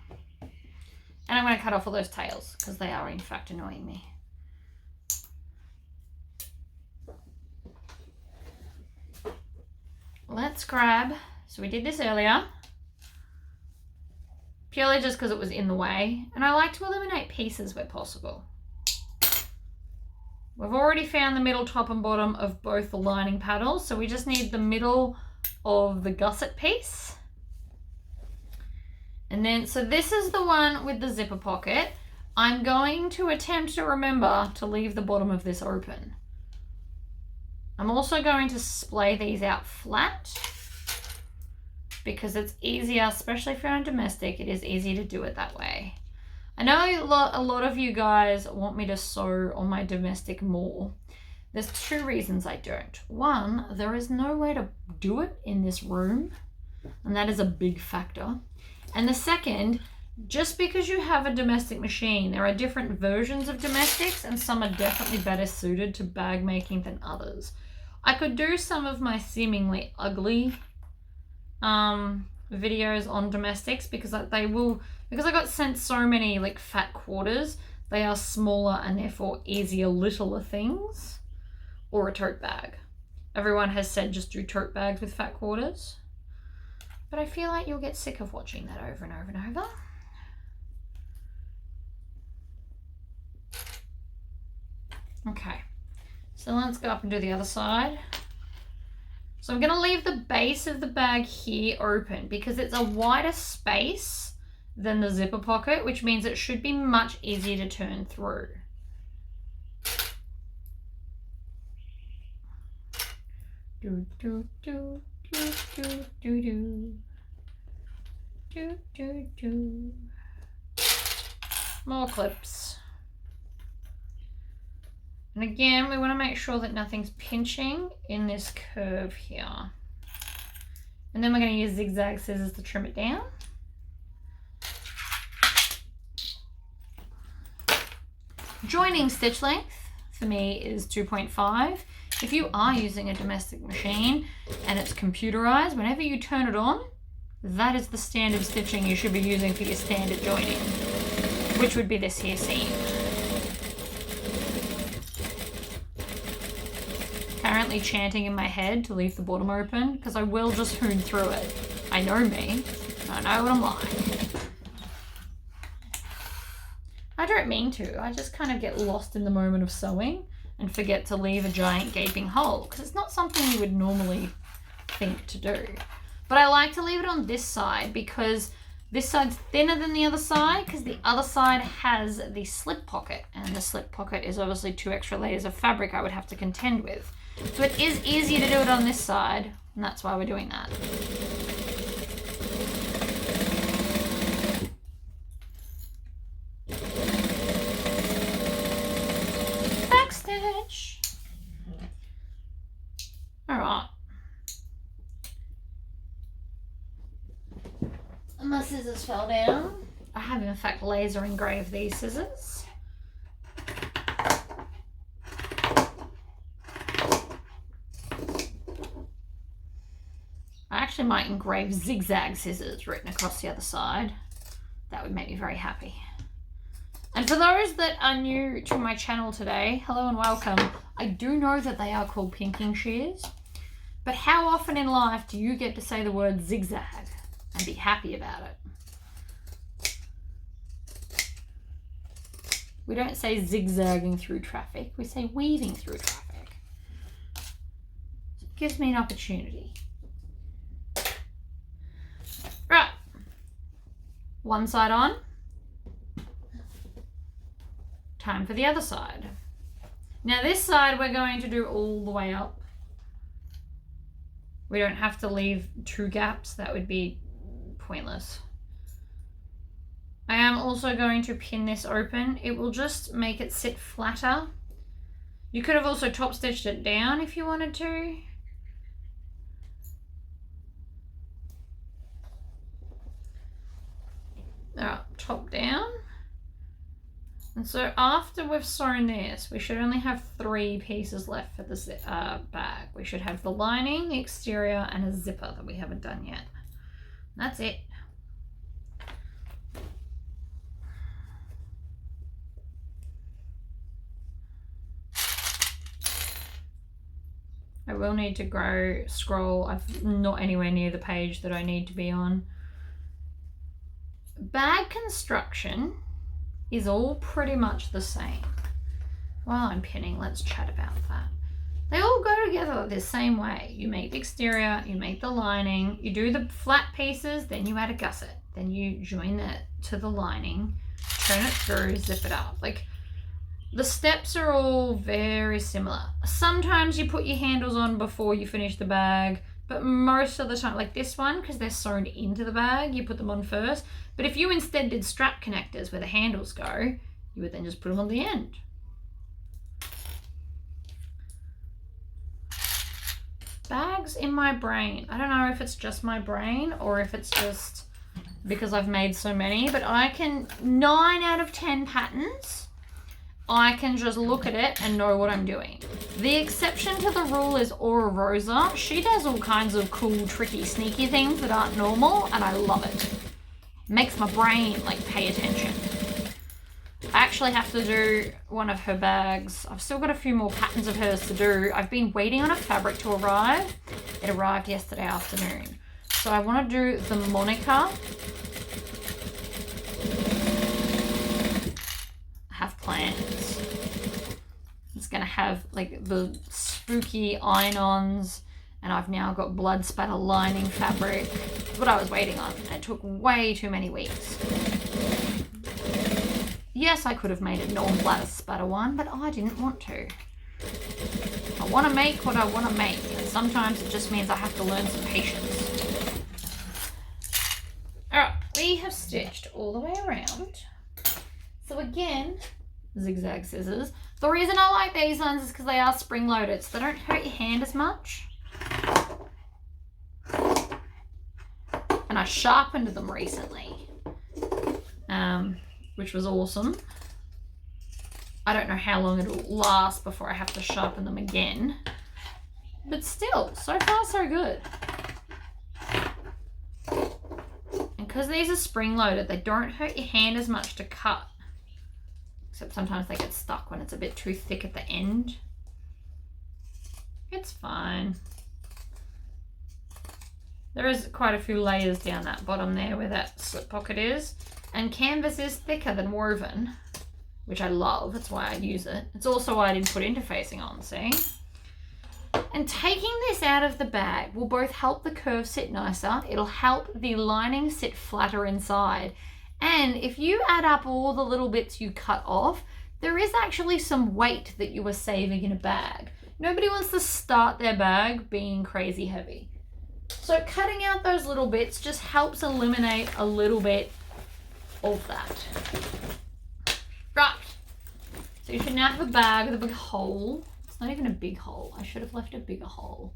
And I'm going to cut off all those tails because they are in fact annoying me. Let's grab, so we did this earlier, purely just because it was in the way, and I like to eliminate pieces where possible. We've already found the middle, top and bottom of both the lining paddles, so we just need the middle of the gusset piece. And then, so this is the one with the zipper pocket. I'm going to attempt to remember to leave the bottom of this open. I'm also going to splay these out flat because it's easier, especially if you're on domestic, it is easy to do it that way. I know a lot of you guys want me to sew on my domestic more. There's 2 reasons I don't. One, there is no way to do it in this room, and that is a big factor. And the second, just because you have a domestic machine, there are different versions of domestics, and some are definitely better suited to bag making than others. I could do some of my seemingly ugly videos on domestics because because I got sent so many like fat quarters. They are smaller and therefore easier, littler things, or a tote bag. Everyone has said just do tote bags with fat quarters, but I feel like you'll get sick of watching that over and over and over. Okay, so let's go up and do the other side. So I'm going to leave the base of the bag here open because it's a wider space than the zipper pocket, which means it should be much easier to turn through. Do do do do do do do do do do. More clips. And again, we want to make sure that nothing's pinching in this curve here. And then we're going to use zigzag scissors to trim it down. Joining stitch length for me is 2.5. If you are using a domestic machine and it's computerized, whenever you turn it on, that is the standard stitching you should be using for your standard joining, which would be this here seam. Currently chanting in my head to leave the bottom open because I will just hoon through it. I know me. I know what I'm like. I don't mean to. I just kind of get lost in the moment of sewing and forget to leave a giant gaping hole because it's not something you would normally think to do. But I like to leave it on this side because this side's thinner than the other side because the other side has the slip pocket, and the slip pocket is obviously 2 extra layers of fabric I would have to contend with. So it is easier to do it on this side, and that's why we're doing that. Backstitch. All right. My scissors fell down. I have in fact laser engraved these scissors. I actually might engrave zigzag scissors written across the other side. That would make me very happy. And for those that are new to my channel today, hello and welcome. I do know that they are called pinking shears, but how often in life do you get to say the word zigzag and be happy about it? We don't say zigzagging through traffic, we say weaving through traffic. So it gives me an opportunity. Right, one side on, time for the other side. Now this side we're going to do all the way up. We don't have to leave 2 gaps, that would be pointless. I am also going to pin this open. It will just make it sit flatter. You could have also top stitched it down if you wanted to. Alright, top down. And so after we've sewn this, we should only have 3 pieces left for this bag. We should have the lining, the exterior, and a zipper that we haven't done yet. That's it. I will need to scroll. I'm not anywhere near the page that I need to be on. Bag construction is all pretty much the same. While I'm pinning, let's chat about that. They all go together the same way. You make the exterior, you make the lining, you do the flat pieces, then you add a gusset. Then you join that to the lining, turn it through, zip it up. Like, the steps are all very similar. Sometimes you put your handles on before you finish the bag, but most of the time, like this one, because they're sewn into the bag, you put them on first. But if you instead did strap connectors where the handles go, you would then just put them on the end. Bags in my brain. I don't know if it's just my brain or if it's just because I've made so many, but I can, 9 out of 10 patterns, I can just look at it and know what I'm doing. The exception to the rule is Aura Rosa. She does all kinds of cool, tricky, sneaky things that aren't normal, and I love it. Makes my brain, like, pay attention. I actually have to do one of her bags. I've still got a few more patterns of hers to do. I've been waiting on a fabric to arrive. It arrived yesterday afternoon. So I want to do the Monica. I have plans. It's going to have like the spooky iron-ons, and I've now got blood spatter lining fabric. That's what I was waiting on. It took way too many weeks. Yes, I could have made a non-blood spatter one, but I didn't want to. I want to make what I want to make, and sometimes it just means I have to learn some patience. Alright, we have stitched all the way around. So again, zigzag scissors. The reason I like these ones is because they are spring-loaded, so they don't hurt your hand as much. And I sharpened them recently, which was awesome. I don't know how long it'll last before I have to sharpen them again. But still, so far so good. And because these are spring-loaded, they don't hurt your hand as much to cut. Except sometimes they get stuck when it's a bit too thick at the end. It's fine. There is quite a few layers down that bottom there where that slip pocket is. And canvas is thicker than woven, which I love. That's why I use it. It's also why I didn't put interfacing on, see? And taking this out of the bag will both help the curve sit nicer. It'll help the lining sit flatter inside. And if you add up all the little bits you cut off, there is actually some weight that you are saving in a bag. Nobody wants to start their bag being crazy heavy. So cutting out those little bits just helps eliminate a little bit of that. Right. So you should now have a bag with a big hole. It's not even a big hole. I should have left a bigger hole.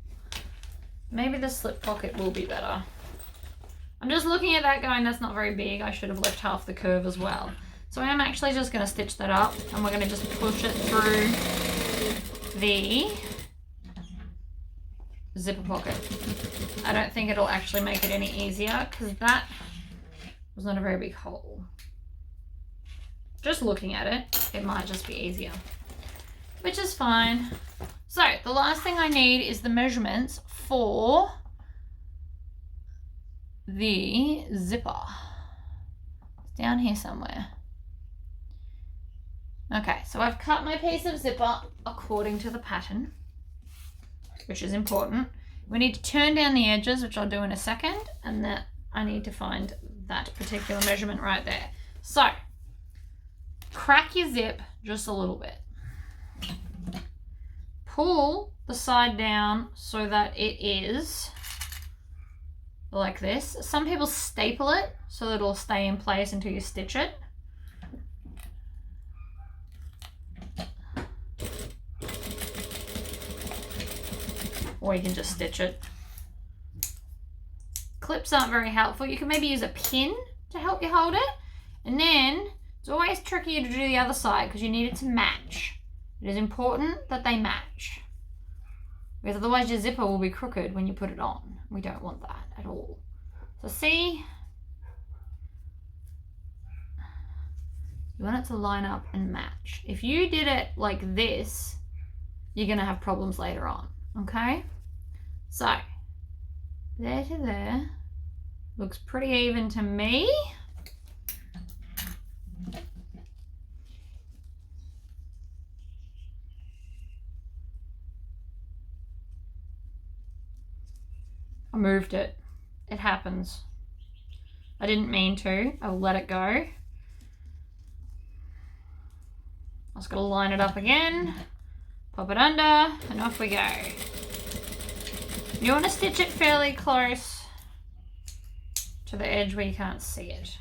Maybe the slip pocket will be better. I'm just looking at that going, that's not very big. I should have left half the curve as well. So I am actually just going to stitch that up, and we're going to just push it through the zipper pocket. I don't think it'll actually make it any easier because that was not a very big hole. Just looking at it, it might just be easier, which is fine. So the last thing I need is the measurements for the zipper. It's down here somewhere. Okay, so I've cut my piece of zipper according to the pattern, which is important. We need to turn down the edges, which I'll do in a second, and that I need to find that particular measurement right there. So, crack your zip just a little bit. Pull the side down so that it is like this. Some people staple it so that it'll stay in place until you stitch it. Or you can just stitch it. Clips aren't very helpful. You can maybe use a pin to help you hold it. And then it's always trickier to do the other side because you need it to match. It is important that they match, because otherwise your zipper will be crooked when you put it on. We don't want that at all. So see, you want it to line up and match. If you did it like this, you're going to have problems later on, okay? So, there to there. Looks pretty even to me. I moved it. It happens. I didn't mean to. I'll let it go. I just gotta line it up again, pop it under, and off we go. You want to stitch it fairly close to the edge where you can't see it.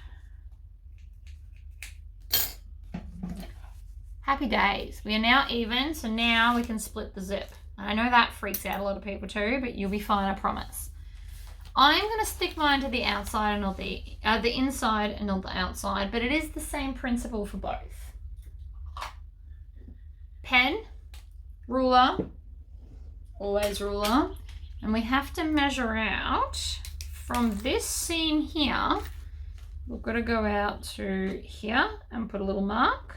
Happy days. We are now even, so now we can split the zip. I know that freaks out a lot of people too, but you'll be fine, I promise. I'm going to stick mine to the outside and not the inside and not the outside, but it is the same principle for both. Pen, ruler, always ruler, and we have to measure out from this seam here. We've got to go out to here and put a little mark,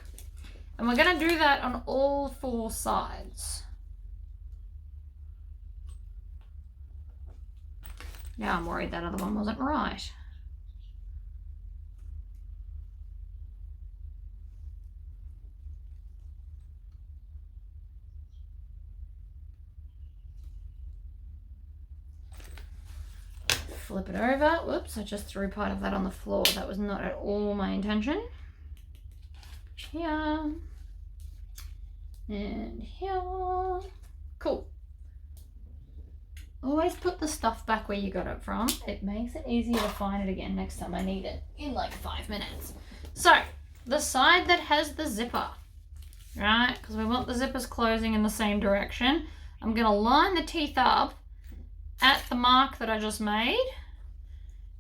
and we're going to do that on all 4 sides. Now I'm worried that other one wasn't right. Flip it over. Whoops, I just threw part of that on the floor. That was not at all my intention. Here. And here. Cool. Always put the stuff back where you got it from. It makes it easier to find it again next time I need it in like 5 minutes. So, the side that has the zipper, right? Because we want the zippers closing in the same direction. I'm going to line the teeth up at the mark that I just made,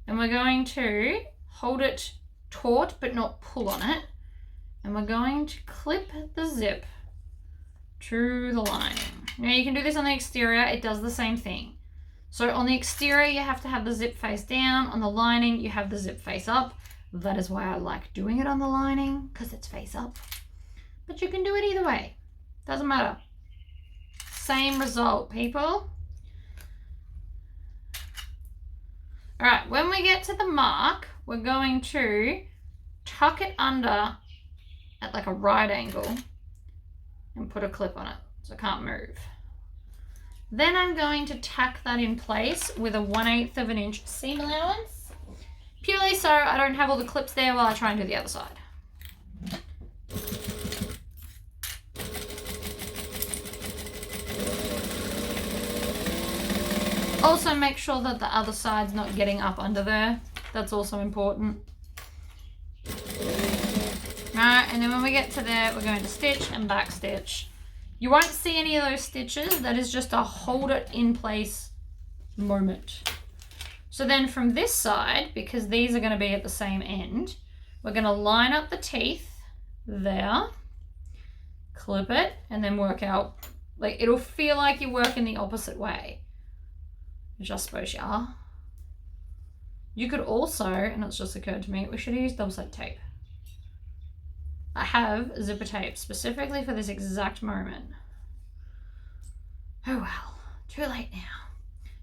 and we're going to hold it taut but not pull on it, and we're going to clip the zip to the lining. Now you can do this on the exterior, it does the same thing. So on the exterior you have to have the zip face down, on the lining you have the zip face up. That is why I like doing it on the lining, because it's face up. But you can do it either way, doesn't matter. Same result, people. All right, when we get to the mark, we're going to tuck it under at like a right angle and put a clip on it so it can't move. Then I'm going to tack that in place with a 1/8 of an inch seam allowance, purely so I don't have all the clips there while I try and do the other side. Also make sure that the other side's not getting up under there. That's also important. Alright, and then when we get to there, we're going to stitch and back stitch. You won't see any of those stitches. That is just a hold it in place moment. So then from this side, because these are going to be at the same end, we're going to line up the teeth there, clip it, and then work out, like it'll feel like you're working the opposite way. Which I suppose you are. You could also, and it's just occurred to me, we should use double-sided tape. I have zipper tape specifically for this exact moment. Oh well, too late now.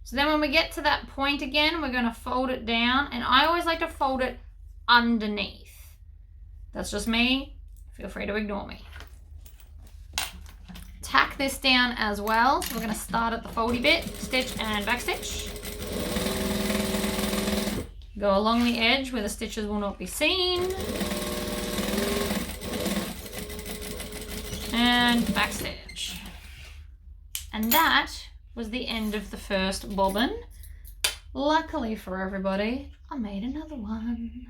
So then when we get to that point again, we're going to fold it down, and I always like to fold it underneath. That's just me. Feel free to ignore me. Tack this down as well. So we're going to start at the foldy bit, stitch and back stitch. Go along the edge where the stitches will not be seen. And back stitch. And that was the end of the first bobbin. Luckily for everybody, I made another one.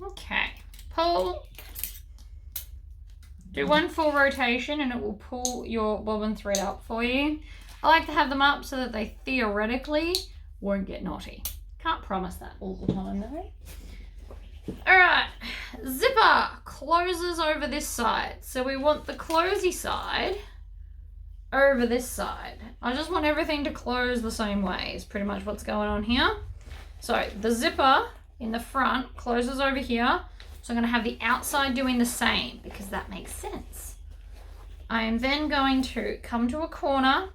Okay, pull, do 1 full rotation and it will pull your bobbin thread up for you. I like to have them up so that they theoretically won't get knotty. Can't promise that all the time though. Alright, zipper closes over this side. So we want the closey side over this side. I just want everything to close the same way is pretty much what's going on here. So the zipper in the front closes over here, so I'm going to have the outside doing the same because that makes sense. I am then going to come to a corner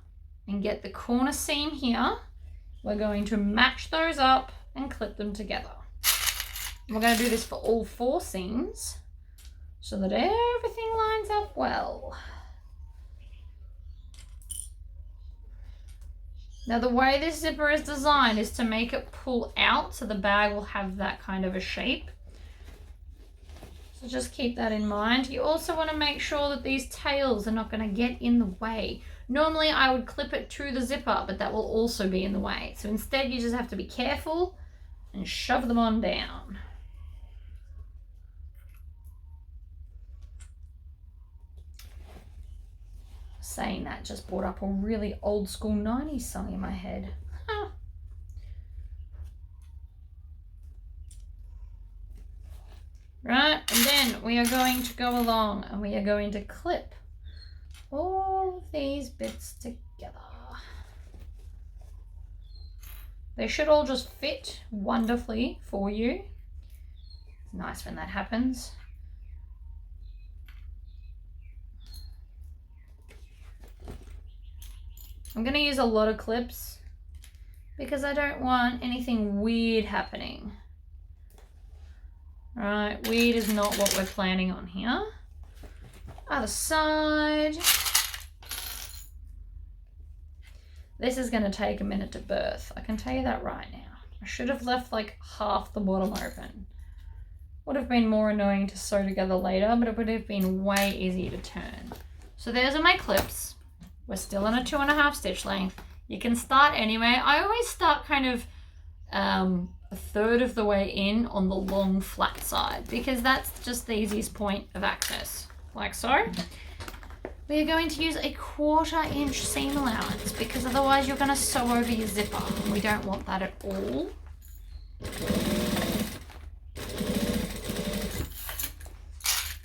and get the corner seam here. We're going to match those up and clip them together. We're going to do this for all 4 seams so that everything lines up well. Now the way this zipper is designed is to make it pull out so the bag will have that kind of a shape. So just keep that in mind. You also want to make sure that these tails are not going to get in the way. Normally I would clip it to the zipper, but that will also be in the way. So instead you just have to be careful and shove them on down. Saying that just brought up a really old school 90s song in my head. Right, and then we are going to go along and we are going to clip all of these bits together. They should all just fit wonderfully for you. It's nice when that happens. I'm going to use a lot of clips because I don't want anything weird happening. Right, weird is not what we're planning on here. Other side. This is going to take a minute to birth. I can tell you that right now. I should have left like half the bottom open. Would have been more annoying to sew together later, but it would have been way easier to turn. So there's are my clips. We're still in a 2.5 stitch length. You can start anyway. I always start kind of a third of the way in on the long flat side because that's just the easiest point of access, like so. We are going to use a 1/4 inch seam allowance because otherwise you're going to sew over your zipper and we don't want that at all.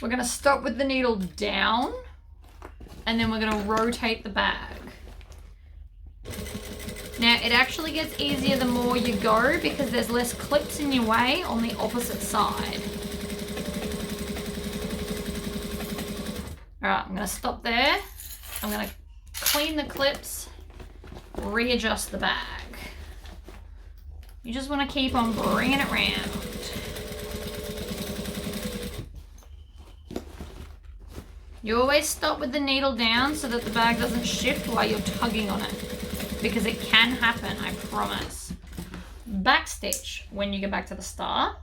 We're going to stop with the needle down and then we're going to rotate the bag. Now it actually gets easier the more you go because there's less clips in your way on the opposite side. Alright, I'm going to stop there. I'm going to clean the clips, readjust the bag. You just want to keep on bringing it round. You always stop with the needle down so that the bag doesn't shift while you're tugging on it. Because it can happen, I promise. Backstitch when you go back to the start.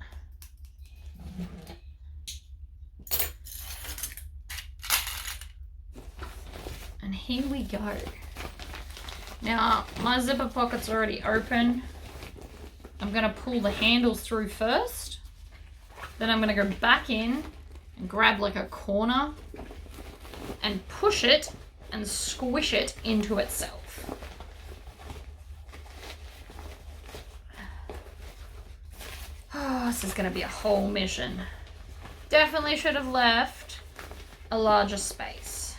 And here we go. Now, my zipper pocket's already open. I'm going to pull the handles through first. Then I'm going to go back in and grab like a corner and push it and squish it into itself. Oh, this is going to be a whole mission. Definitely should have left a larger space.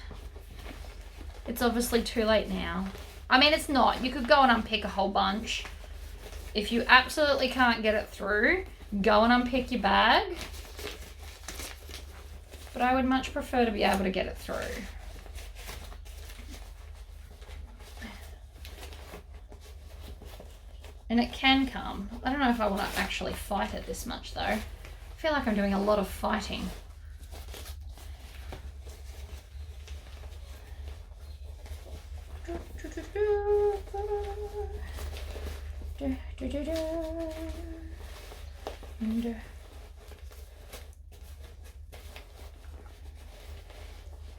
It's obviously too late now. I mean, it's not. You could go and unpick a whole bunch. If you absolutely can't get it through, go and unpick your bag. But I would much prefer to be able to get it through. And it can come. I don't know if I want to actually fight it this much though. I feel like I'm doing a lot of fighting.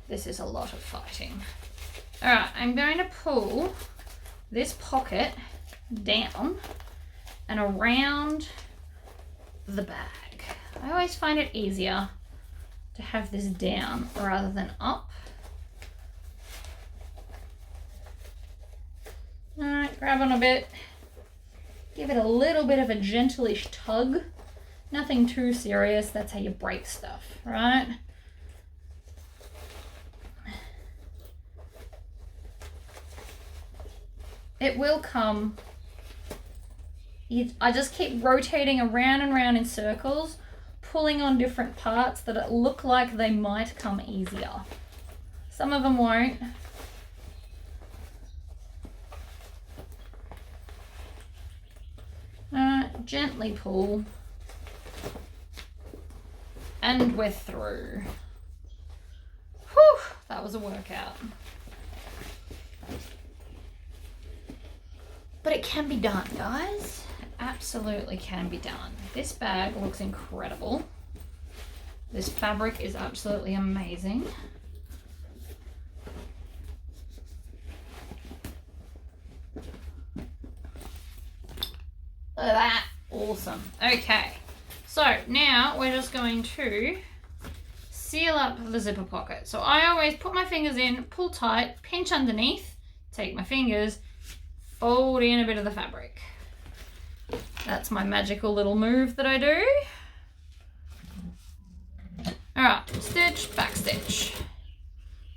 This is a lot of fighting. Alright, I'm going to pull this pocket down and around the bag. I always find it easier to have this down rather than up. Alright, grab on a bit. Give it a little bit of a gentleish tug. Nothing too serious. That's how you break stuff, right? It will come. I just keep rotating around and around in circles, pulling on different parts that it look like they might come easier. Some of them won't. Gently pull. And we're through. Whew, that was a workout. But it can be done, guys. It absolutely can be done. This bag looks incredible. This fabric is absolutely amazing. Look at that. Awesome. Okay. So now we're just going to seal up the zipper pocket. So I always put my fingers in, pull tight, pinch underneath, take my fingers, fold in a bit of the fabric. That's my magical little move that I do. All right, stitch, back stitch.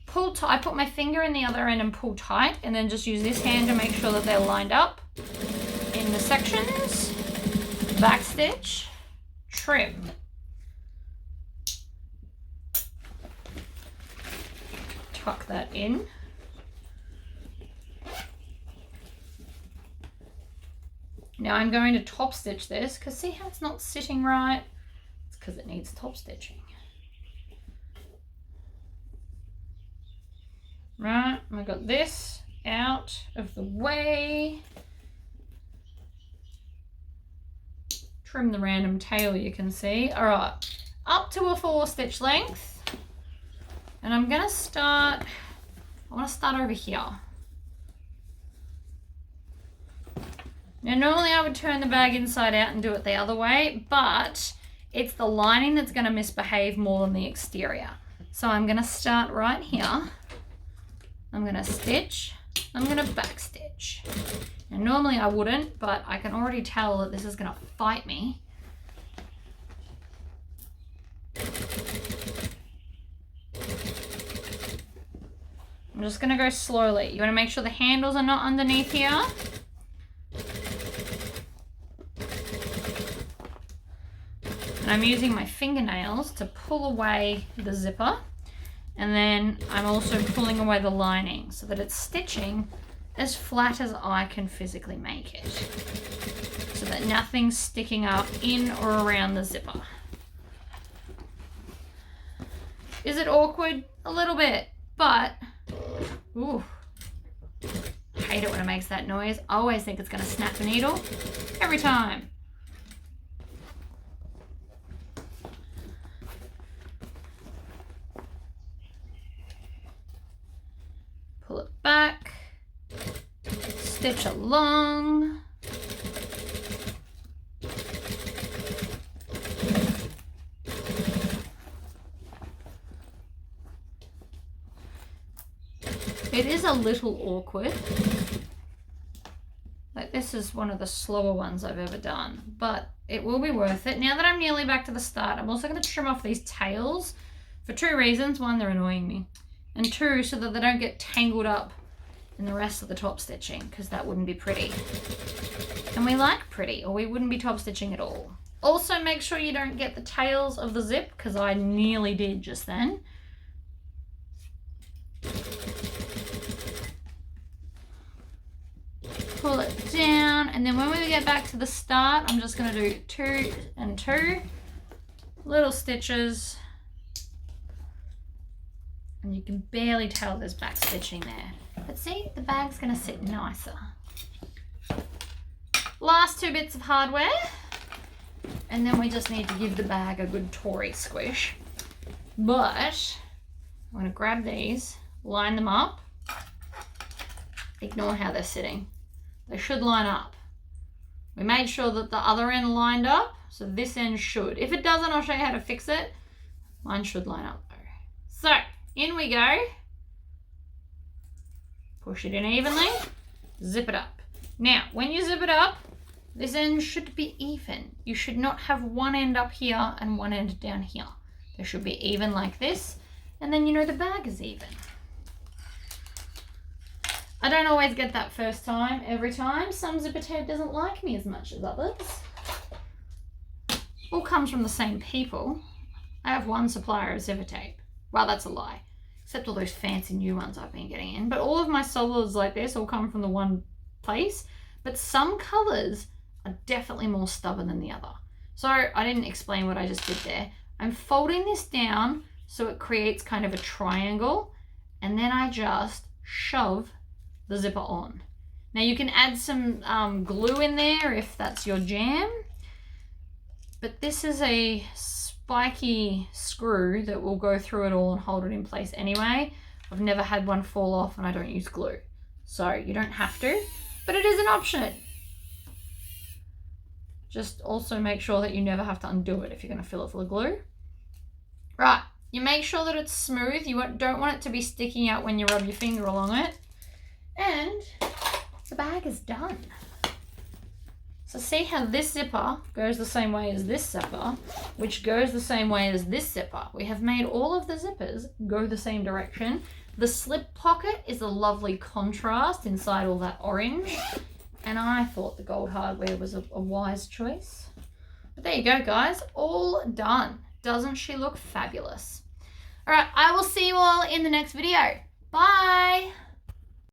Pull tight, I put my finger in the other end and pull tight, and then just use this hand to make sure that they're lined up in the sections. Back stitch, trim. Tuck that in. Now I'm going to top stitch this, because see how it's not sitting right? It's because it needs top stitching. Right, I got this out of the way. Trim the random tail you can see. All right, up to a 4 stitch length. And I'm gonna start, I wanna start over here. Now normally I would turn the bag inside out and do it the other way, but it's the lining that's gonna misbehave more than the exterior. So I'm gonna start right here. I'm gonna stitch, I'm gonna back stitch. And normally I wouldn't, but I can already tell that this is gonna fight me. I'm just gonna go slowly. You wanna make sure the handles are not underneath here. And I'm using my fingernails to pull away the zipper. And then I'm also pulling away the lining so that it's stitching as flat as I can physically make it. So that nothing's sticking up in or around the zipper. Is it awkward? A little bit, but ooh, I hate it when it makes that noise. I always think it's gonna snap a needle every time. Pull it back, stitch along. It is a little awkward. Like, this is one of the slower ones I've ever done, but it will be worth it. Now that I'm nearly back to the start, I'm also going to trim off these tails for 2 reasons. 1, they're annoying me, and 2, so that they don't get tangled up in the rest of the top stitching, because that wouldn't be pretty. And we like pretty, or we wouldn't be top stitching at all. Also, make sure you don't get the tails of the zip, because I nearly did just then. Pull it down, and then when we get back to the start, I'm just going to do 2 and 2 little stitches, and you can barely tell there's back stitching there, but see, the bag's going to sit nicer. Last 2 bits of hardware, and then we just need to give the bag a good Tory squish. But I'm going to grab these, line them up, ignore how they're sitting. They should line up. We made sure that the other end lined up, so this end should. If it doesn't, I'll show you how to fix it. Mine should line up though. So, in we go. Push it in evenly, zip it up. Now, when you zip it up, this end should be even. You should not have one end up here and one end down here. They should be even like this, and then you know the bag is even. I don't always get that first time, every time. Some zipper tape doesn't like me as much as others. All comes from the same people. I have one supplier of zipper tape. Well, that's a lie. Except all those fancy new ones I've been getting in. But all of my solids like this all come from the one place. But some colours are definitely more stubborn than the other. So I didn't explain what I just did there. I'm folding this down so it creates kind of a triangle. And then I just shove the zipper on. Now you can add some glue in there if that's your jam, but this is a spiky screw that will go through it all and hold it in place anyway. I've never had one fall off and I don't use glue, so you don't have to, but it is an option. Just also make sure that you never have to undo it if you're going to fill it full of glue. Right, You make sure that it's smooth. You don't want it to be sticking out when you rub your finger along it. And the bag is done. So see how this zipper goes the same way as this zipper, which goes the same way as this zipper. We have made all of the zippers go the same direction. The slip pocket is a lovely contrast inside all that orange. And I thought the gold hardware was a wise choice. But there you go, guys. All done. Doesn't she look fabulous? All right, I will see you all in the next video. Bye.